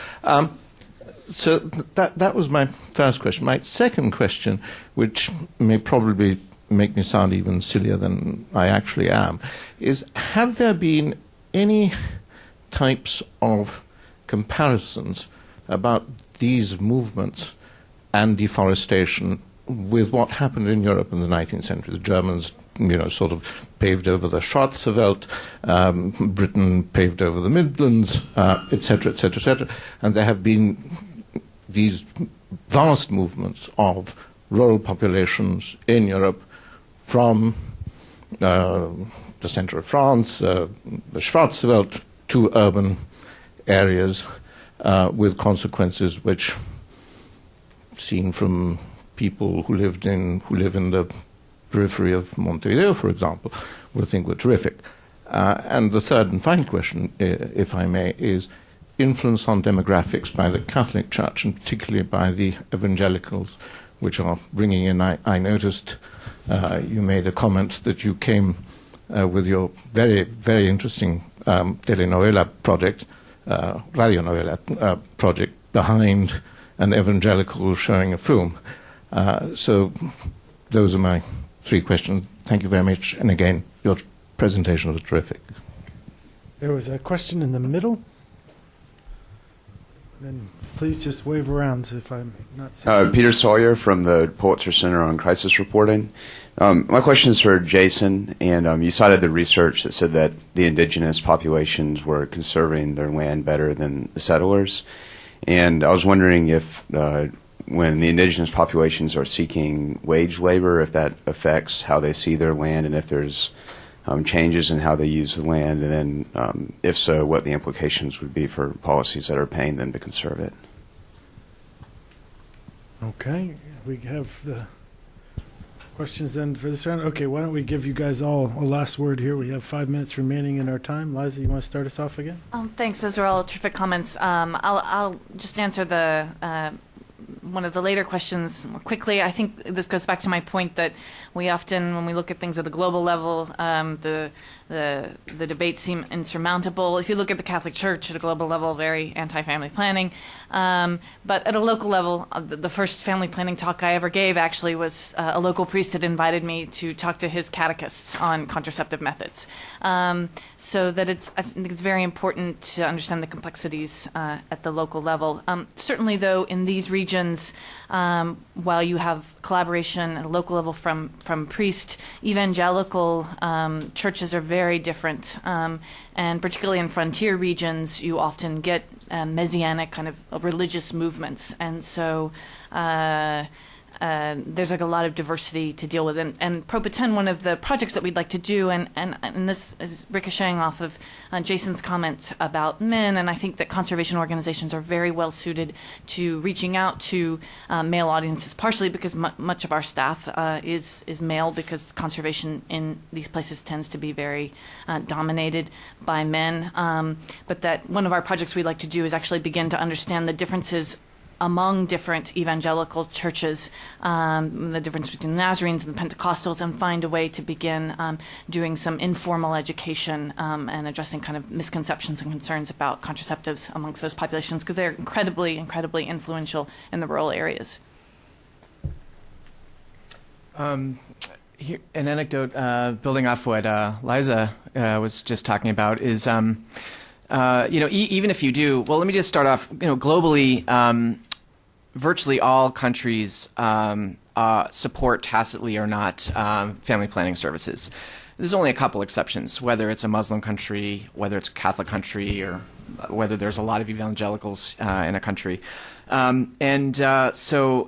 [SPEAKER 8] So that was my first question. My second question, which may probably make me sound even sillier than I actually am, is have there been any types of comparisons about these movements and deforestation with what happened in Europe in the 19th century? The Germans, sort of paved over the Schwarzwald, Britain paved over the Midlands, etc., etc., etc. And there have been these vast movements of rural populations in Europe from the center of France, the Schwarzwald, to urban areas with consequences which, seen from people who live in the periphery of Montevideo, for example, would think were terrific. And the third and final question, if I may, is influence on demographics by the Catholic Church, and particularly by the evangelicals, which are bringing in. I noticed you made a comment that you came with your very, very interesting telenovela project, radionovela project, behind an evangelical showing a film. So those are my three questions. Thank you very much. And again, your presentation was terrific.
[SPEAKER 1] There was a question in the middle. Then please just wave around if I'm not seeing.
[SPEAKER 9] Peter Sawyer from the Pulitzer Center on Crisis Reporting. My question is for Jason, and you cited the research that said that the indigenous populations were conserving their land better than the settlers. And I was wondering if when the indigenous populations are seeking wage labor, if that affects how they see their land and if there's changes in how they use the land, and then if so, what the implications would be for policies that are paying them to conserve it.
[SPEAKER 1] Okay, we have the questions then for this round. Okay, why don't we give you guys all a last word here. We have 5 minutes remaining in our time. Liza, you want to start us off again?
[SPEAKER 2] Thanks. Those are all terrific comments. I'll just answer the one of the later questions more quickly. I think this goes back to my point that we often, when we look at things at a global level, the debates seem insurmountable. If you look at the Catholic Church at a global level, very anti-family planning. But at a local level, the first family planning talk I ever gave actually was a local priest had invited me to talk to his catechists on contraceptive methods. So that I think it's very important to understand the complexities at the local level. Certainly, though, in these regions, while you have collaboration at a local level from priest, evangelical churches are very different. And particularly in frontier regions, you often get messianic kind of religious movements. And so there's like a lot of diversity to deal with. And Pro-Paten, one of the projects that we'd like to do, and this is ricocheting off of Jason's comment about men, and I think that conservation organizations are very well suited to reaching out to male audiences, partially because much of our staff is male, because conservation in these places tends to be very dominated by men. But that one of our projects we'd like to do is actually begin to understand the differences among different evangelical churches, the difference between the Nazarenes and the Pentecostals, and find a way to begin doing some informal education and addressing kind of misconceptions and concerns about contraceptives amongst those populations, because they're incredibly, incredibly influential in the rural areas.
[SPEAKER 3] Here, an anecdote building off what Liza was just talking about is, even if you do, well, let me just start off, globally, virtually all countries support tacitly or not family planning services. There's only a couple exceptions, whether it's a Muslim country, whether it's a Catholic country, or whether there's a lot of evangelicals in a country. So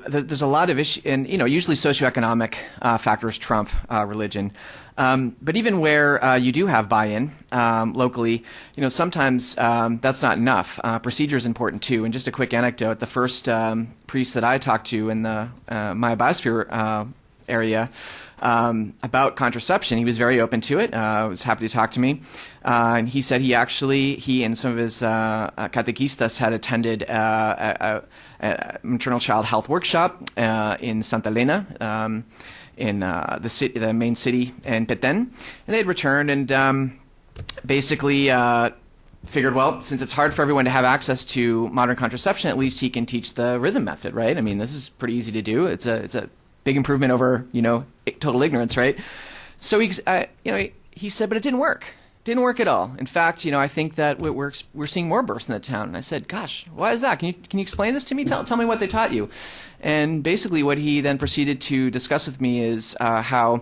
[SPEAKER 3] there's a lot of issues, and usually socioeconomic factors trump religion. But even where you do have buy-in locally, sometimes that's not enough. Procedure is important too. And just a quick anecdote: the first priest that I talked to in the my Biosphere area about contraception, he was very open to it. Was happy to talk to me, and he said he and some of his catequistas had attended a maternal child health workshop in Santa Elena. In the main city in Petén, and they had returned and basically figured, well, since it's hard for everyone to have access to modern contraception, at least he can teach the rhythm method, right? I mean, this is pretty easy to do. It's a big improvement over total ignorance, right? So he said, but it didn't work. Didn't work at all. In fact, I think that we're seeing more births in the town. And I said, gosh, why is that? Can you explain this to me? Tell me what they taught you. And basically what he then proceeded to discuss with me is how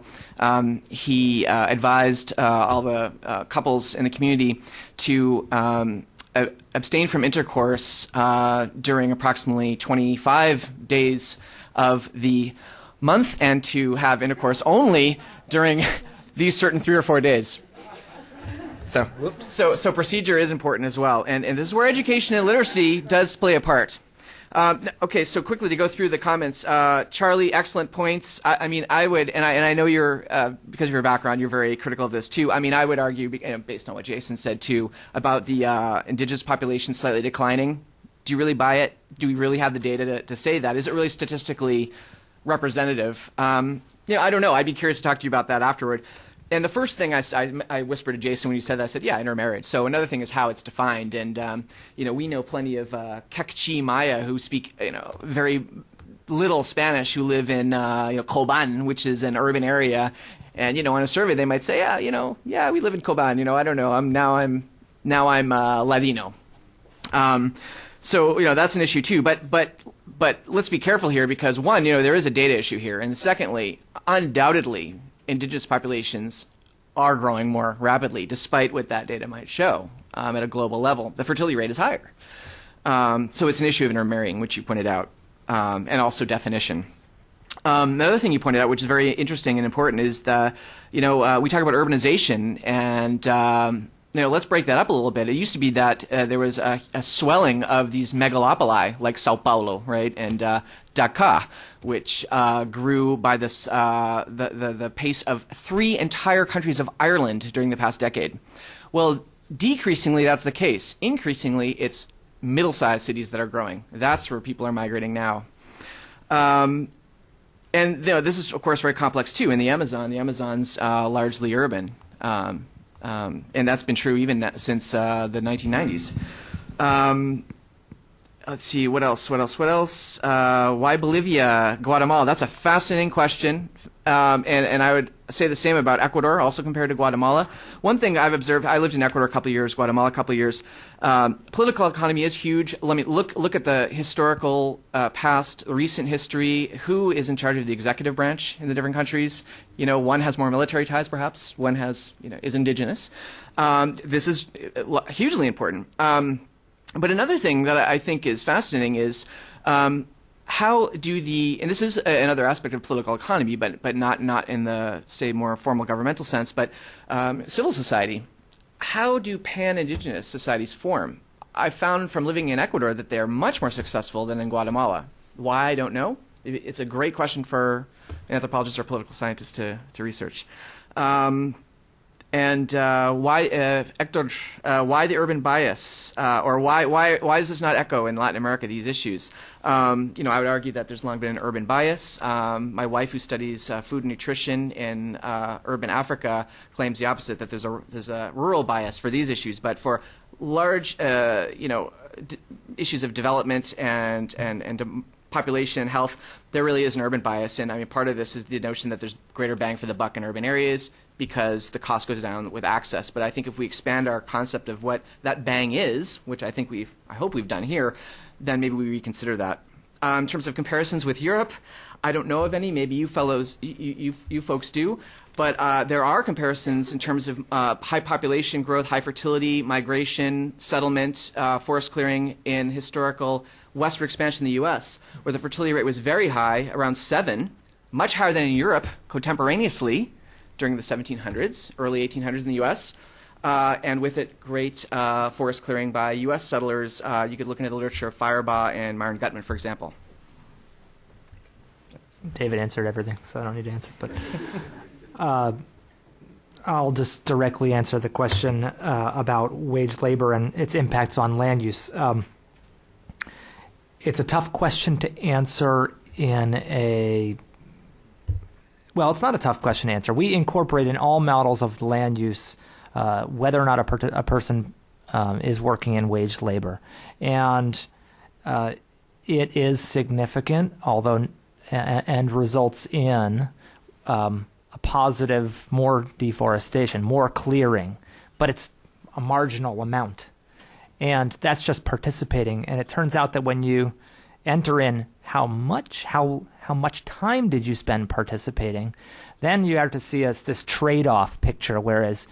[SPEAKER 3] he advised all the couples in the community to abstain from intercourse during approximately 25 days of the month and to have intercourse only during these certain 3 or 4 days. So procedure is important as well, and this is where education and literacy does play a part. Okay, so quickly to go through the comments, Charlie, excellent points. I mean, I would, and I know you're because of your background, you're very critical of this too. I mean, I would argue, based on what Jason said too, about the indigenous population slightly declining. Do you really buy it? Do we really have the data to say that? Is it really statistically representative? I don't know. I'd be curious to talk to you about that afterward. And the first thing I whispered to Jason when you said that, I said, yeah, intermarriage. So another thing is how it's defined. And, we know plenty of Kekchi Maya who speak, very little Spanish, who live in, Coban, which is an urban area. And, on a survey, they might say, yeah, we live in Coban. I don't know. I'm Ladino. So, that's an issue too. But let's be careful here because, one, there is a data issue here. And secondly, undoubtedly, indigenous populations are growing more rapidly, despite what that data might show at a global level. The fertility rate is higher. So it's an issue of intermarrying, which you pointed out, and also definition. Another thing you pointed out, which is very interesting and important, is we talk about urbanization, and let's break that up a little bit. It used to be that there was a swelling of these megalopoli, like Sao Paulo, right, and Dakar, which grew by this the pace of 3 entire countries of Ireland during the past decade. Well, decreasingly, that's the case. Increasingly, it's middle-sized cities that are growing. That's where people are migrating now. And this is, of course, very complex, too. In the Amazon's largely urban. And that's been true even since the 1990s. Let's see, what else? Why Bolivia, Guatemala? That's a fascinating question. And I would say the same about Ecuador, also compared to Guatemala. One thing I've observed, I lived in Ecuador a couple of years, Guatemala a couple of years. Political economy is huge. Let me look at the historical past, recent history. Who is in charge of the executive branch in the different countries? One has more military ties, perhaps. One has, is indigenous. This is hugely important. But another thing that I think is fascinating is how do and this is another aspect of political economy, but not in the, say, more formal governmental sense, but civil society. How do pan-indigenous societies form? I found from living in Ecuador that they are much more successful than in Guatemala. Why, I don't know. It's a great question for an anthropologist or political scientist to research. And why, Hector? Why the urban bias, or why does this not echo in Latin America these issues? I would argue that there's long been an urban bias. My wife, who studies food and nutrition in urban Africa, claims the opposite, that there's a rural bias for these issues, but for large, issues of development and population and health, there really is an urban bias. And I mean, part of this is the notion that there's greater bang for the buck in urban areas, because the cost goes down with access. But I think if we expand our concept of what that bang is, which I hope we've done here, then maybe we reconsider that. In terms of comparisons with Europe, I don't know of any. Maybe you folks do. But there are comparisons in terms of high population growth, high fertility, migration, settlement, forest clearing in historical westward expansion in the U.S., where the fertility rate was very high, around 7, much higher than in Europe contemporaneously, during the 1700s, early 1800s in the U.S., and with it, great forest clearing by U.S. settlers. You could look into the literature of Feuerbach and Myron Gutman, for example.
[SPEAKER 4] David answered everything, so I don't need to answer. But I'll just directly answer the question about wage labor and its impacts on land use. It's a tough question to answer in a... Well, it's not a tough question to answer. We incorporate in all models of land use whether or not a person is working in wage labor. And it is significant, although and results in a positive, more deforestation, more clearing, but it's a marginal amount. And that's just participating. And it turns out that when you enter in how much time did you spend participating, then you have to see as this trade-off picture, whereas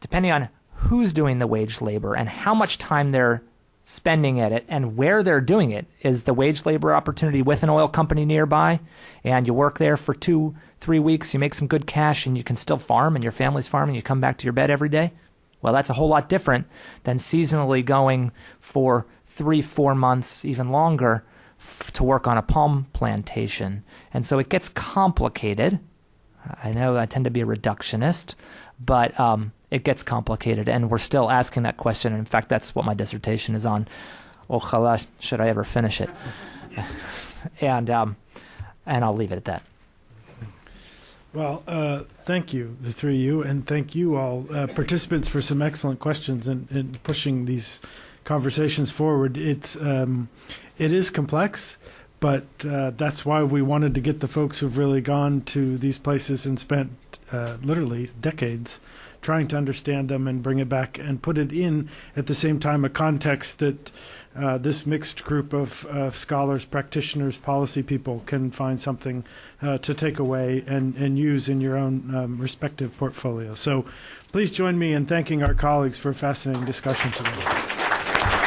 [SPEAKER 4] depending on who's doing the wage labor and how much time they're spending at it, and where they're doing it is the wage labor opportunity with an oil company nearby, and you work there for 2-3 weeks, you make some good cash, and you can still farm, and your family's farming, you come back to your bed every day. Well, that's a whole lot different than seasonally going for 3-4 months, even longer, to work on a palm plantation. And so it gets complicated. I know I tend to be a reductionist, but it gets complicated, and we're still asking that question. And in fact, that's what my dissertation is on. Ojalá, should I ever finish it? And I'll leave it at that.
[SPEAKER 1] Well, thank you, the three of you, and thank you all, participants, for some excellent questions and pushing these conversations forward. It is complex, but that's why we wanted to get the folks who've really gone to these places and spent literally decades trying to understand them and bring it back and put it in, at the same time, a context that this mixed group of scholars, practitioners, policy people can find something to take away and use in your own respective portfolio. So please join me in thanking our colleagues for a fascinating discussion today.